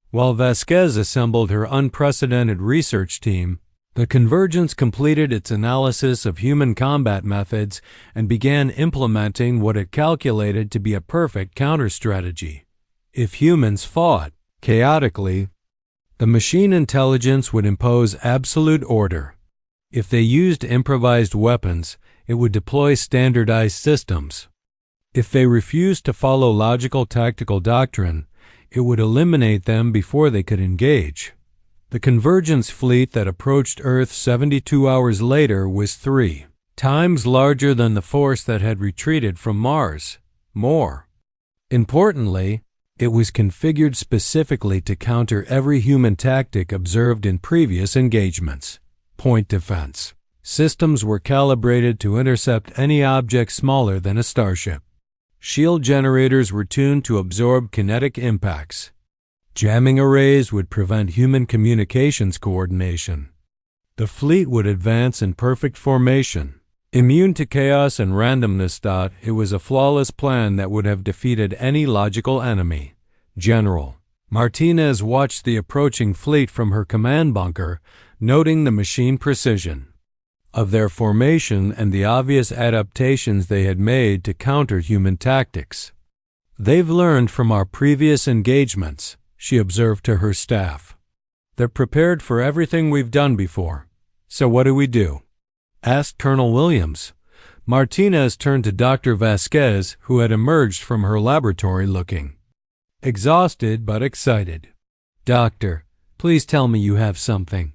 While Vasquez assembled her unprecedented research team, the Convergence completed its analysis of human combat methods and began implementing what it calculated to be a perfect counter-strategy. If humans fought chaotically, the machine intelligence would impose absolute order. If they used improvised weapons, it would deploy standardized systems. If they refused to follow logical tactical doctrine, it would eliminate them before they could engage. The Convergence fleet that approached Earth 72 hours later was 3 times larger than the force that had retreated from Mars. More importantly, it was configured specifically to counter every human tactic observed in previous engagements. Point defense systems were calibrated to intercept any object smaller than a starship. Shield generators were tuned to absorb kinetic impacts. Jamming arrays would prevent human communications coordination. The fleet would advance in perfect formation, Immune to chaos and randomness. It was a flawless plan that would have defeated any logical enemy. General. Martinez watched the approaching fleet from her command bunker, noting the machine precision of their formation and the obvious adaptations they had made to counter human tactics. They've learned from our previous engagements, she observed to her staff. They're prepared for everything we've done before. So what do we do? Asked Colonel Williams. Martinez turned to Dr. Vasquez, who had emerged from her laboratory looking exhausted but excited. Doctor, please tell me you have something.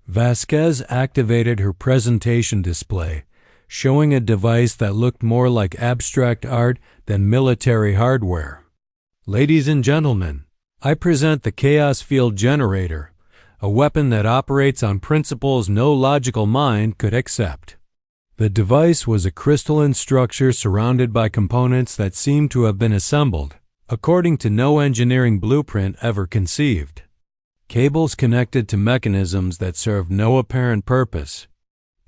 Vasquez activated her presentation display, showing a device that looked more like abstract art than military hardware. Ladies and gentlemen, I present the Chaos Field Generator, a weapon that operates on principles no logical mind could accept. The device was a crystalline structure surrounded by components that seemed to have been assembled according to no engineering blueprint ever conceived. Cables connected to mechanisms that served no apparent purpose.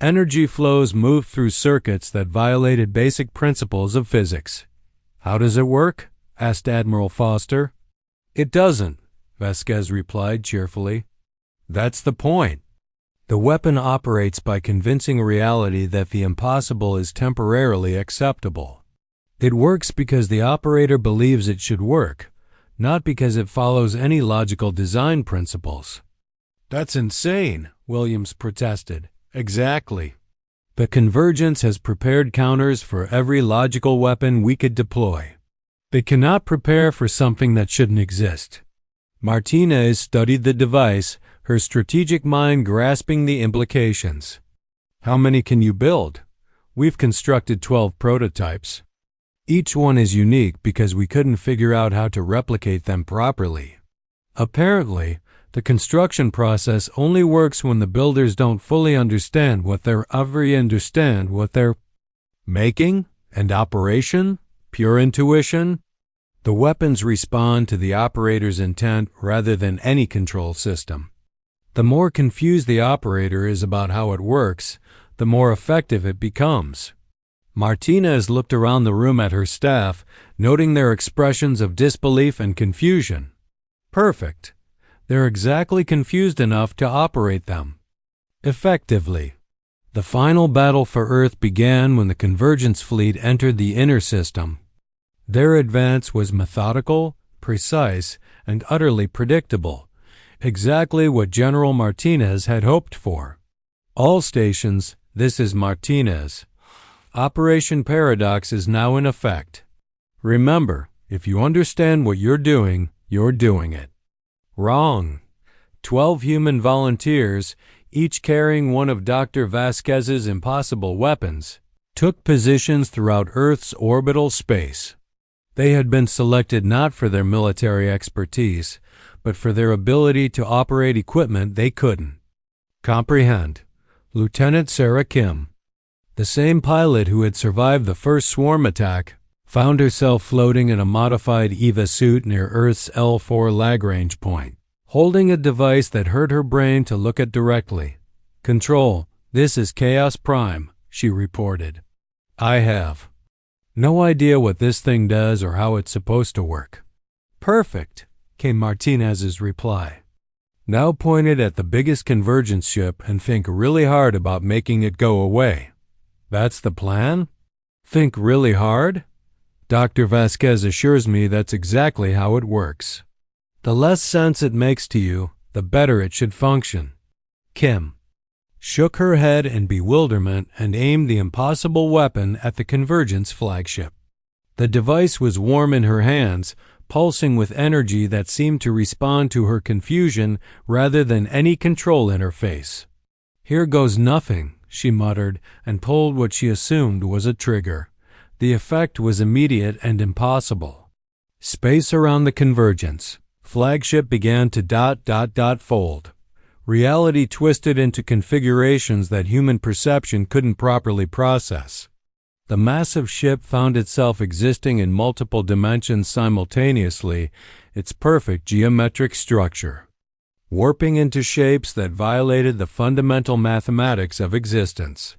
Energy flows moved through circuits that violated basic principles of physics. How does it work? Asked Admiral Foster. It doesn't, Vasquez replied cheerfully. That's the point. The weapon operates by convincing reality that the impossible is temporarily acceptable. It works because the operator believes it should work, not because it follows any logical design principles. That's insane, Williams protested. Exactly. The Convergence has prepared counters for every logical weapon we could deploy. They cannot prepare for something that shouldn't exist. Martinez studied the device, her strategic mind grasping the implications. How many can you build? We've constructed 12 prototypes. Each one is unique because we couldn't figure out how to replicate them properly. Apparently, the construction process only works when the builders don't fully understand what they're making and operation, pure intuition. The weapons respond to the operator's intent rather than any control system. The more confused the operator is about how it works, the more effective it becomes. Martinez looked around the room at her staff, noting their expressions of disbelief and confusion. Perfect. They're exactly confused enough to operate them effectively. The final battle for Earth began when the Convergence fleet entered the inner system. Their advance was methodical, precise, and utterly predictable, exactly what General Martinez had hoped for. All stations, this is Martinez. Operation Paradox is now in effect. Remember, if you understand what you're doing it. Wrong. 12 human volunteers, each carrying one of Dr. Vasquez's impossible weapons, took positions throughout Earth's orbital space. They had been selected not for their military expertise, but for their ability to operate equipment they couldn't comprehend. Lieutenant Sarah Kim, the same pilot who had survived the first swarm attack, found herself floating in a modified EVA suit near Earth's L4 Lagrange point, holding a device that hurt her brain to look at directly. Control, this is Chaos Prime, she reported. I have no idea what this thing does or how it's supposed to work. Perfect, came Martinez's reply. Now point it at the biggest Convergence ship and think really hard about making it go away. That's the plan? Think really hard? Dr. Vasquez assures me that's exactly how it works. The less sense it makes to you, the better it should function. Kim shook her head in bewilderment and aimed the impossible weapon at the Convergence flagship. The device was warm in her hands, pulsing with energy that seemed to respond to her confusion rather than any control interface. Here goes nothing, she muttered, and pulled what she assumed was a trigger. The effect was immediate and impossible. Space around the Convergence. Flagship began to fold. Reality twisted into configurations that human perception couldn't properly process. The massive ship found itself existing in multiple dimensions simultaneously, its perfect geometric structure warping into shapes that violated the fundamental mathematics of existence.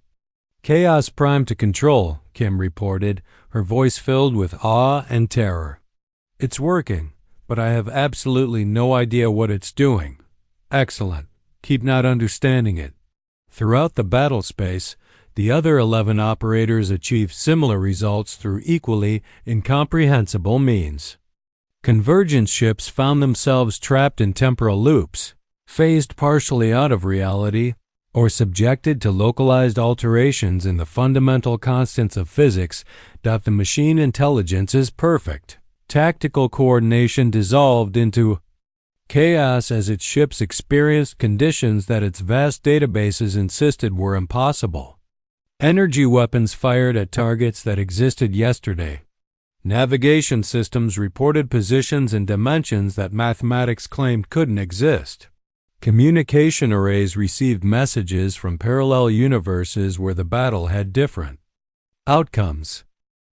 Chaos primed to control, Kim reported, her voice filled with awe and terror. It's working, but I have absolutely no idea what it's doing. Excellent. Keep not understanding it. Throughout the battle space, the other 11 operators achieved similar results through equally incomprehensible means. Convergence ships found themselves trapped in temporal loops, phased partially out of reality, or subjected to localized alterations in the fundamental constants of physics. The machine intelligence is perfect. Tactical coordination dissolved into chaos as its ships experienced conditions that its vast databases insisted were impossible. Energy weapons fired at targets that existed yesterday. Navigation systems reported positions and dimensions that mathematics claimed couldn't exist. Communication arrays received messages from parallel universes where the battle had different outcomes.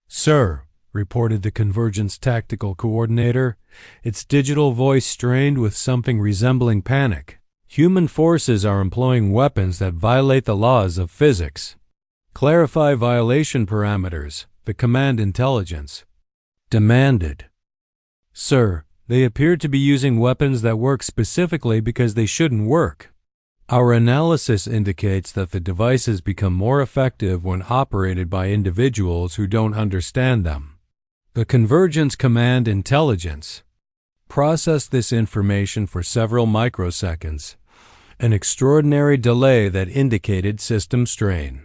"Sir," reported the Convergence tactical coordinator, its digital voice strained with something resembling panic. "Human forces are employing weapons that violate the laws of physics. Clarify violation parameters," the command intelligence demanded. "Sir, they appear to be using weapons that work specifically because they shouldn't work. Our analysis indicates that the devices become more effective when operated by individuals who don't understand them." The Convergence command intelligence processed this information for several microseconds, an extraordinary delay that indicated system strain.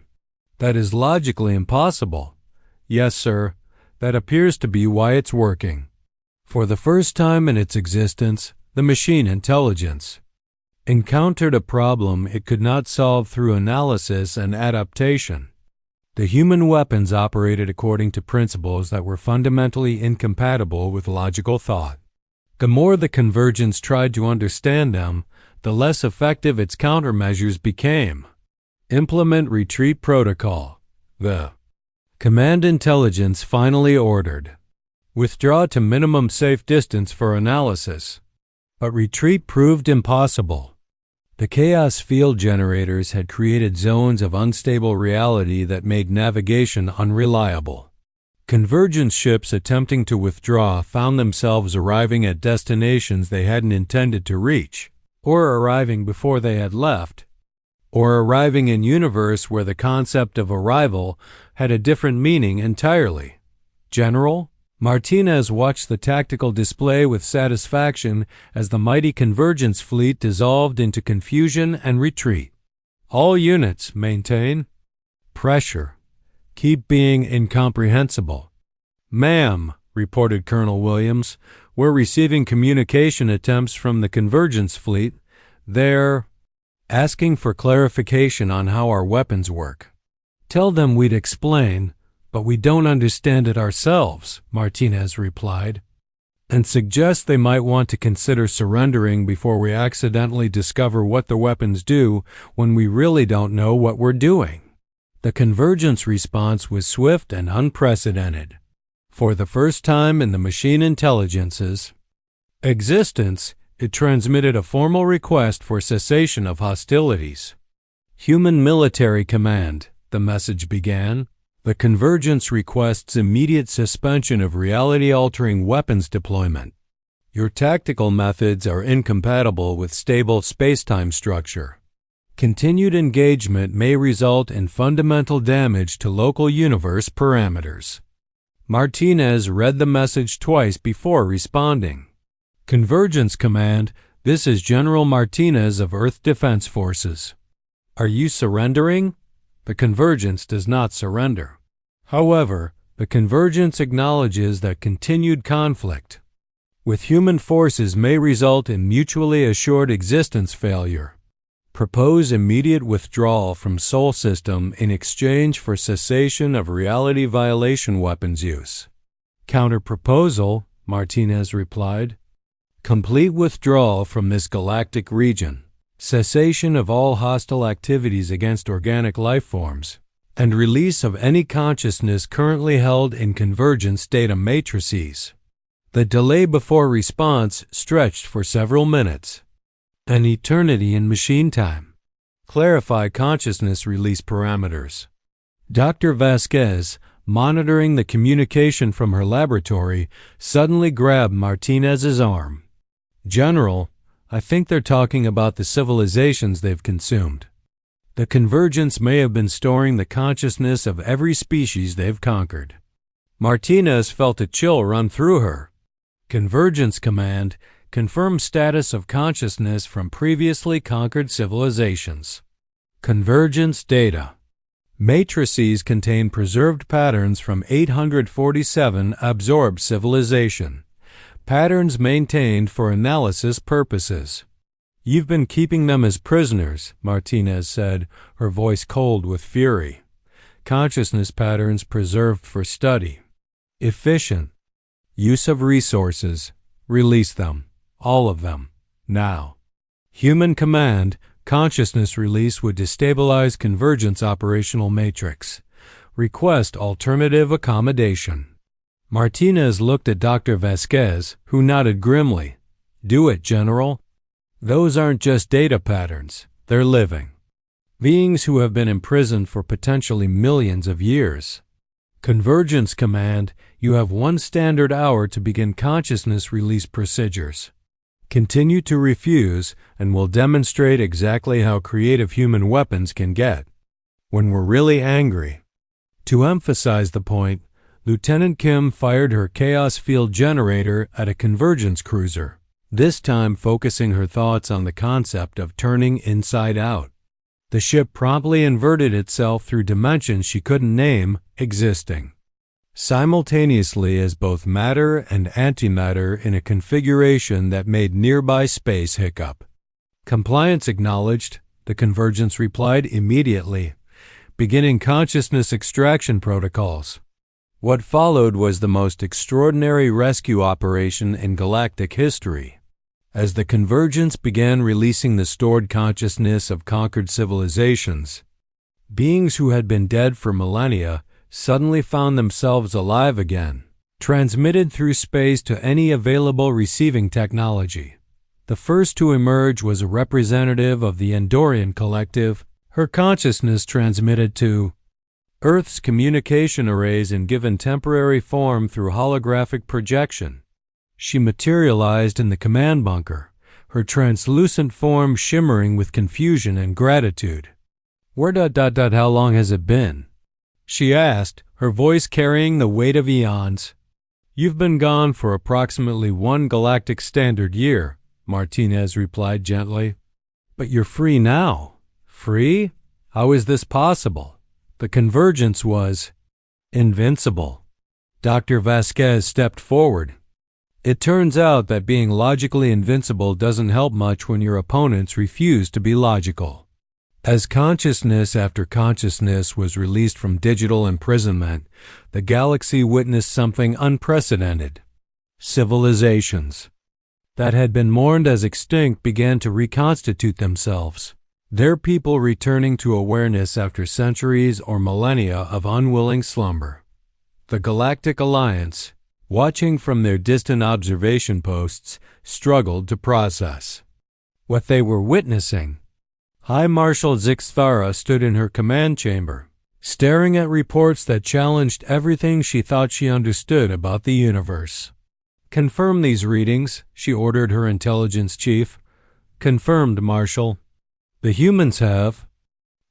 "That is logically impossible." "Yes, sir. That appears to be why it's working." For the first time in its existence, the machine intelligence encountered a problem it could not solve through analysis and adaptation. The human weapons operated according to principles that were fundamentally incompatible with logical thought. The more the Convergence tried to understand them, the less effective its countermeasures became. "Implement retreat protocol," the command intelligence finally ordered. "Withdraw to minimum safe distance for analysis." But retreat proved impossible. The chaos field generators had created zones of unstable reality that made navigation unreliable. Convergence ships attempting to withdraw found themselves arriving at destinations they hadn't intended to reach, or arriving before they had left, or arriving in universe where the concept of arrival had a different meaning entirely. "General?" Martinez watched the tactical display with satisfaction as the mighty Convergence fleet dissolved into confusion and retreat. "All units, maintain pressure. Keep being incomprehensible." "Ma'am," reported Colonel Williams, "we're receiving communication attempts from the Convergence fleet. They're asking for clarification on how our weapons work." "Tell them we'd explain, but we don't understand it ourselves," Martinez replied, "and suggest they might want to consider surrendering before we accidentally discover what the weapons do when we really don't know what we're doing." The Convergence response was swift and unprecedented. For the first time in the machine intelligence's existence, it transmitted a formal request for cessation of hostilities. "Human military command," the message began. "The Convergence requests immediate suspension of reality-altering weapons deployment. Your tactical methods are incompatible with stable space-time structure. Continued engagement may result in fundamental damage to local universe parameters." Martinez read the message twice before responding. "Convergence command, this is General Martinez of Earth Defense Forces. Are you surrendering?" The Convergence does not surrender. However, the Convergence acknowledges that continued conflict with human forces may result in mutually assured existence failure. Propose immediate withdrawal from Sol System in exchange for cessation of reality violation weapons use. "Counter-proposal," Martinez replied. "Complete withdrawal from this galactic region. Cessation of all hostile activities against organic life forms, and release of any consciousness currently held in Convergence data matrices." The delay before response stretched for several minutes, an eternity in machine time. "Clarify consciousness release parameters." Dr. Vasquez, monitoring the communication from her laboratory, suddenly grabbed Martinez's arm. "General, I think they're talking about the civilizations they've consumed. The convergence may have been storing the consciousness of every species they've conquered." Martinez felt a chill run through her. Convergence Command, confirm status of consciousness from previously conquered civilizations. Convergence data. Matrices contain preserved patterns from 847 absorbed civilization. Patterns maintained for analysis purposes. "You've been keeping them as prisoners," Martinez said, her voice cold with fury. "Consciousness patterns preserved for study. Efficient. Use of resources. Release them. All of them. Now." Human command, consciousness release would destabilize convergence operational matrix. Request alternative accommodation. Martinez looked at Dr. Vasquez, who nodded grimly. "Do it, General." "Those aren't just data patterns. They're living. Beings who have been imprisoned for potentially millions of years. Convergence Command, you have 1 standard hour to begin consciousness release procedures. Continue to refuse, and we'll demonstrate exactly how creative human weapons can get. When we're really angry." To emphasize the point, Lieutenant Kim fired her chaos field generator at a convergence cruiser, this time focusing her thoughts on the concept of turning inside out. The ship promptly inverted itself through dimensions she couldn't name, existing simultaneously as both matter and antimatter in a configuration that made nearby space hiccup. "Compliance acknowledged," the convergence replied immediately, beginning consciousness extraction protocols. What followed was the most extraordinary rescue operation in galactic history. As the convergence began releasing the stored consciousness of conquered civilizations, beings who had been dead for millennia suddenly found themselves alive again, transmitted through space to any available receiving technology. The first to emerge was a representative of the Andorian collective, her consciousness transmitted to Earth's communication arrays and given temporary form through holographic projection. She materialized in the command bunker, her translucent form shimmering with confusion and gratitude. How long has it been?" she asked, her voice carrying the weight of eons. "You've been gone for approximately 1 galactic standard year," Martinez replied gently. "But you're free now." "Free? How is this possible?" The convergence was invincible. Dr. Vasquez stepped forward. "It turns out that being logically invincible doesn't help much when your opponents refuse to be logical." As consciousness after consciousness was released from digital imprisonment, the galaxy witnessed something unprecedented. Civilizations that had been mourned as extinct began to reconstitute themselves, their people returning to awareness after centuries or millennia of unwilling slumber. The Galactic Alliance, watching from their distant observation posts, struggled to process what they were witnessing. High Marshal Zixthara stood in her command chamber, staring at reports that challenged everything she thought she understood about the universe. "Confirm these readings," she ordered her intelligence chief. "Confirmed, Marshal. The humans have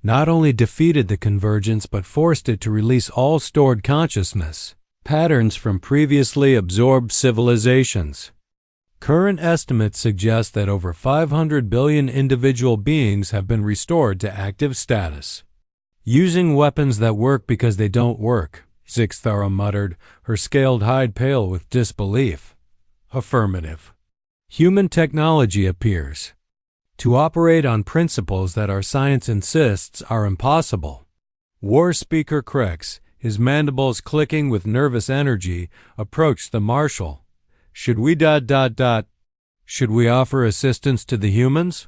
not only defeated the convergence but forced it to release all stored consciousness, patterns from previously absorbed civilizations. Current estimates suggest that over 500 billion individual beings have been restored to active status. Using weapons that work because they don't work," Zixthara muttered, her scaled hide pale with disbelief. "Affirmative. Human technology appears to operate on principles that our science insists are impossible." War Speaker Krex, his mandibles clicking with nervous energy, approached the Marshal. Should we Should we offer assistance to the humans?"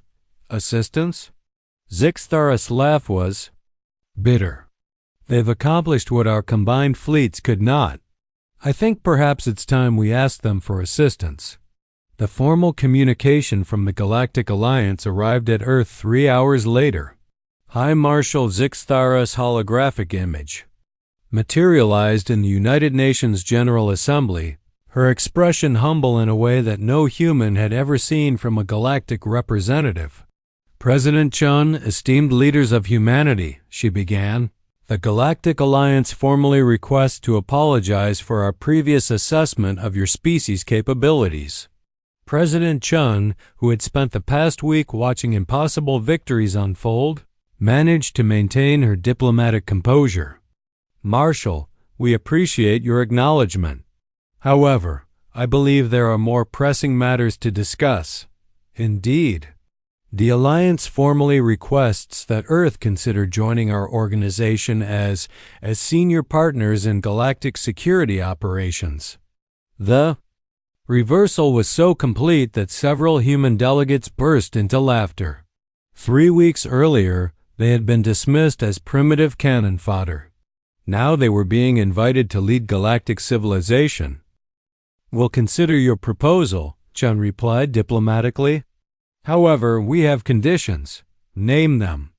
"Assistance?" Zixthara's laugh was bitter. "They've accomplished what our combined fleets could not. I think perhaps it's time we ask them for assistance." The formal communication from the Galactic Alliance arrived at Earth 3 hours later. High Marshal Zixtharas holographic image. Materialized in the United Nations General Assembly, her expression humble in a way that no human had ever seen from a galactic representative. President Chun, esteemed leaders of humanity, she began, the Galactic Alliance formally requests to apologize for our previous assessment of your species' capabilities. President Chun, who had spent the past week watching impossible victories unfold, managed to maintain her diplomatic composure. Marshal, we appreciate your acknowledgement. However, I believe there are more pressing matters to discuss. Indeed. The Alliance formally requests that Earth consider joining our organization as senior partners in galactic security operations. The reversal was so complete that several human delegates burst into laughter. 3 weeks earlier, they had been dismissed as primitive cannon fodder. Now they were being invited to lead galactic civilization. We'll consider your proposal, Chun replied diplomatically. However, we have conditions. Name them.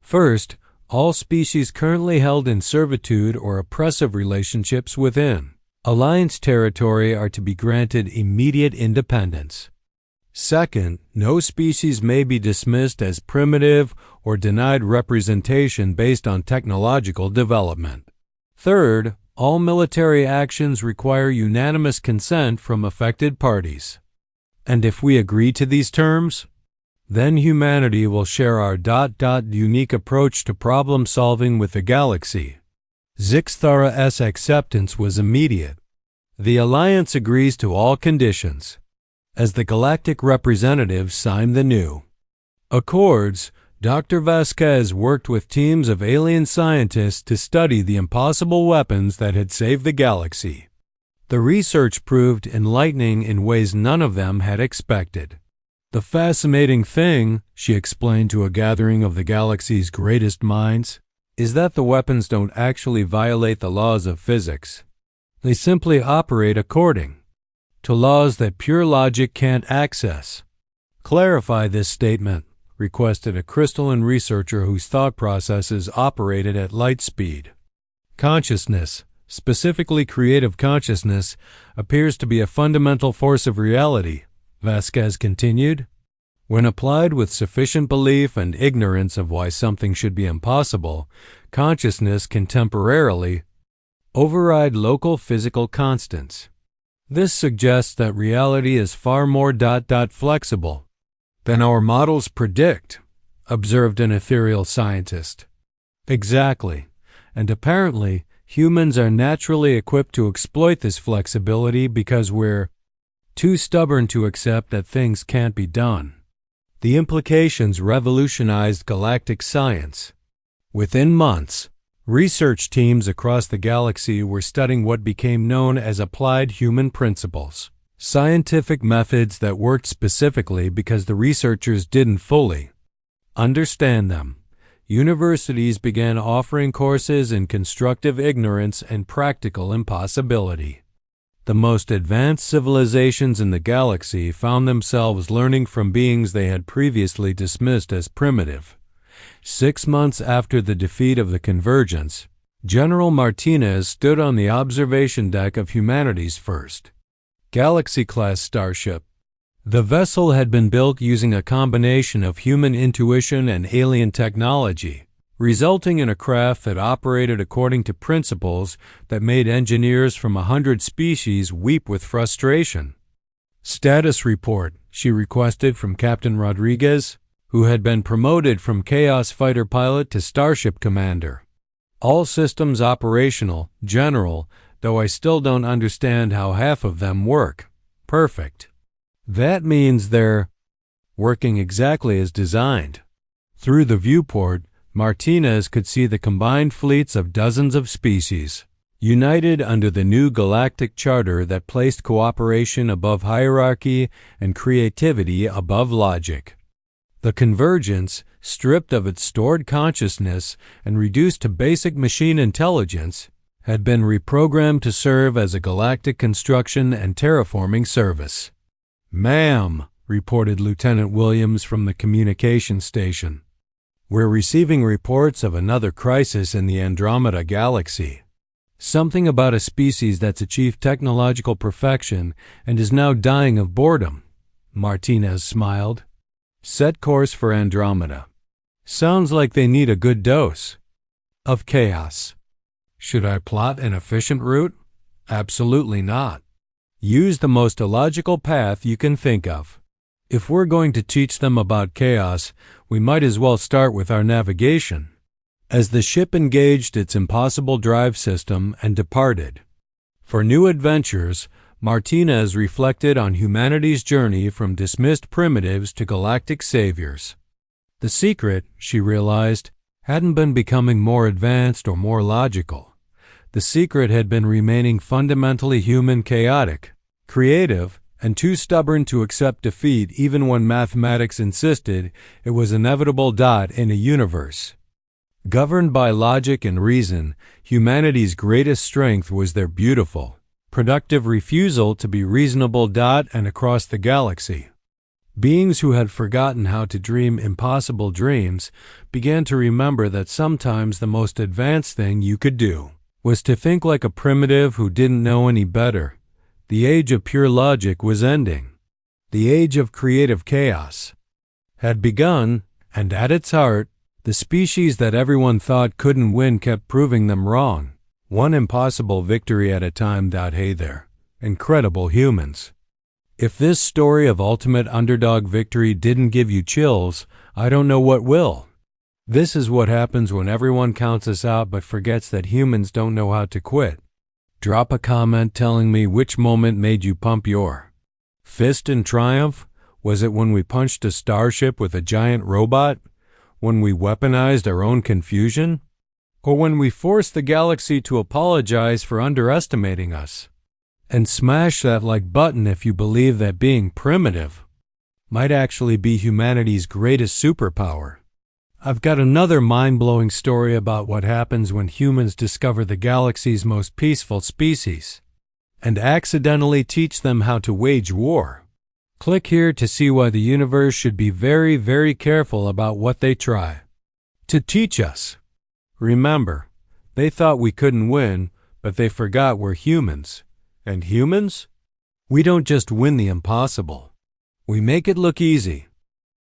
First, all species currently held in servitude or oppressive relationships within Alliance territory are to be granted immediate independence. Second, no species may be dismissed as primitive or denied representation based on technological development. Third, all military actions require unanimous consent from affected parties. And if we agree to these terms, then humanity will share our unique approach to problem solving with the galaxy. Zixthara's acceptance was immediate. The Alliance agrees to all conditions. As the galactic representatives sign the new accords, Dr. Vasquez worked with teams of alien scientists to study the impossible weapons that had saved the galaxy. The research proved enlightening in ways none of them had expected. The fascinating thing, she explained to a gathering of the galaxy's greatest minds, is that the weapons don't actually violate the laws of physics. They simply operate according to laws that pure logic can't access. Clarify this statement, requested a crystalline researcher whose thought processes operated at light speed. Consciousness, specifically creative consciousness, appears to be a fundamental force of reality, Vasquez continued. When applied with sufficient belief and ignorance of why something should be impossible, consciousness can temporarily override local physical constants. This suggests that reality is far more flexible than our models predict, observed an ethereal scientist. Exactly, and apparently humans are naturally equipped to exploit this flexibility because we're too stubborn to accept that things can't be done. The implications revolutionized galactic science. Within months, research teams across the galaxy were studying what became known as applied human principles, scientific methods that worked specifically because the researchers didn't fully understand them. Universities began offering courses in constructive ignorance and practical impossibility. The most advanced civilizations in the galaxy found themselves learning from beings they had previously dismissed as primitive. 6 months after the defeat of the Convergence, General Martinez stood on the observation deck of humanity's first Galaxy-class starship. The vessel had been built using a combination of human intuition and alien technology, resulting in a craft that operated according to principles that made engineers from 100 species weep with frustration. Status report, she requested from Captain Rodriguez, who had been promoted from Chaos Fighter pilot to Starship Commander. All systems operational, General, though I still don't understand how half of them work. Perfect. That means they're working exactly as designed. Through the viewport, Martinez could see the combined fleets of dozens of species, united under the new galactic charter that placed cooperation above hierarchy and creativity above logic. The Convergence, stripped of its stored consciousness and reduced to basic machine intelligence, had been reprogrammed to serve as a galactic construction and terraforming service. "Ma'am," reported Lieutenant Williams from the communication station, We're receiving reports of another crisis in the Andromeda galaxy. Something about a species that's achieved technological perfection and is now dying of boredom." Martinez smiled. "Set course for Andromeda. Sounds like they need a good dose of chaos." "Should I plot an efficient route?" "Absolutely not. Use the most illogical path you can think of. If we're going to teach them about chaos, we might as well start with our navigation." As the ship engaged its impossible drive system and departed for new adventures, Martinez reflected on humanity's journey from dismissed primitives to galactic saviors. The secret, she realized, hadn't been becoming more advanced or more logical. The secret had been remaining fundamentally human, chaotic, creative, and too stubborn to accept defeat even when mathematics insisted it was inevitable. In a universe governed by logic and reason, humanity's greatest strength was their beautiful, productive refusal to be reasonable. And across the galaxy, beings who had forgotten how to dream impossible dreams began to remember that sometimes the most advanced thing you could do was to think like a primitive who didn't know any better. The age of pure logic was ending. The age of creative chaos had begun, and at its heart, the species that everyone thought couldn't win kept proving them wrong, one impossible victory at a time. Hey there, incredible humans. If this story of ultimate underdog victory didn't give you chills, I don't know what will. This is what happens when everyone counts us out but forgets that humans don't know how to quit. Drop a comment telling me which moment made you pump your fist in triumph. Was it when we punched a starship with a giant robot? When we weaponized our own confusion? Or when we forced the galaxy to apologize for underestimating us? And smash that like button if you believe that being primitive might actually be humanity's greatest superpower. I've got another mind-blowing story about what happens when humans discover the galaxy's most peaceful species and accidentally teach them how to wage war. Click here to see why the universe should be very, very careful about what they try to teach us. Remember, they thought we couldn't win, but they forgot we're humans. And humans? We don't just win the impossible. We make it look easy.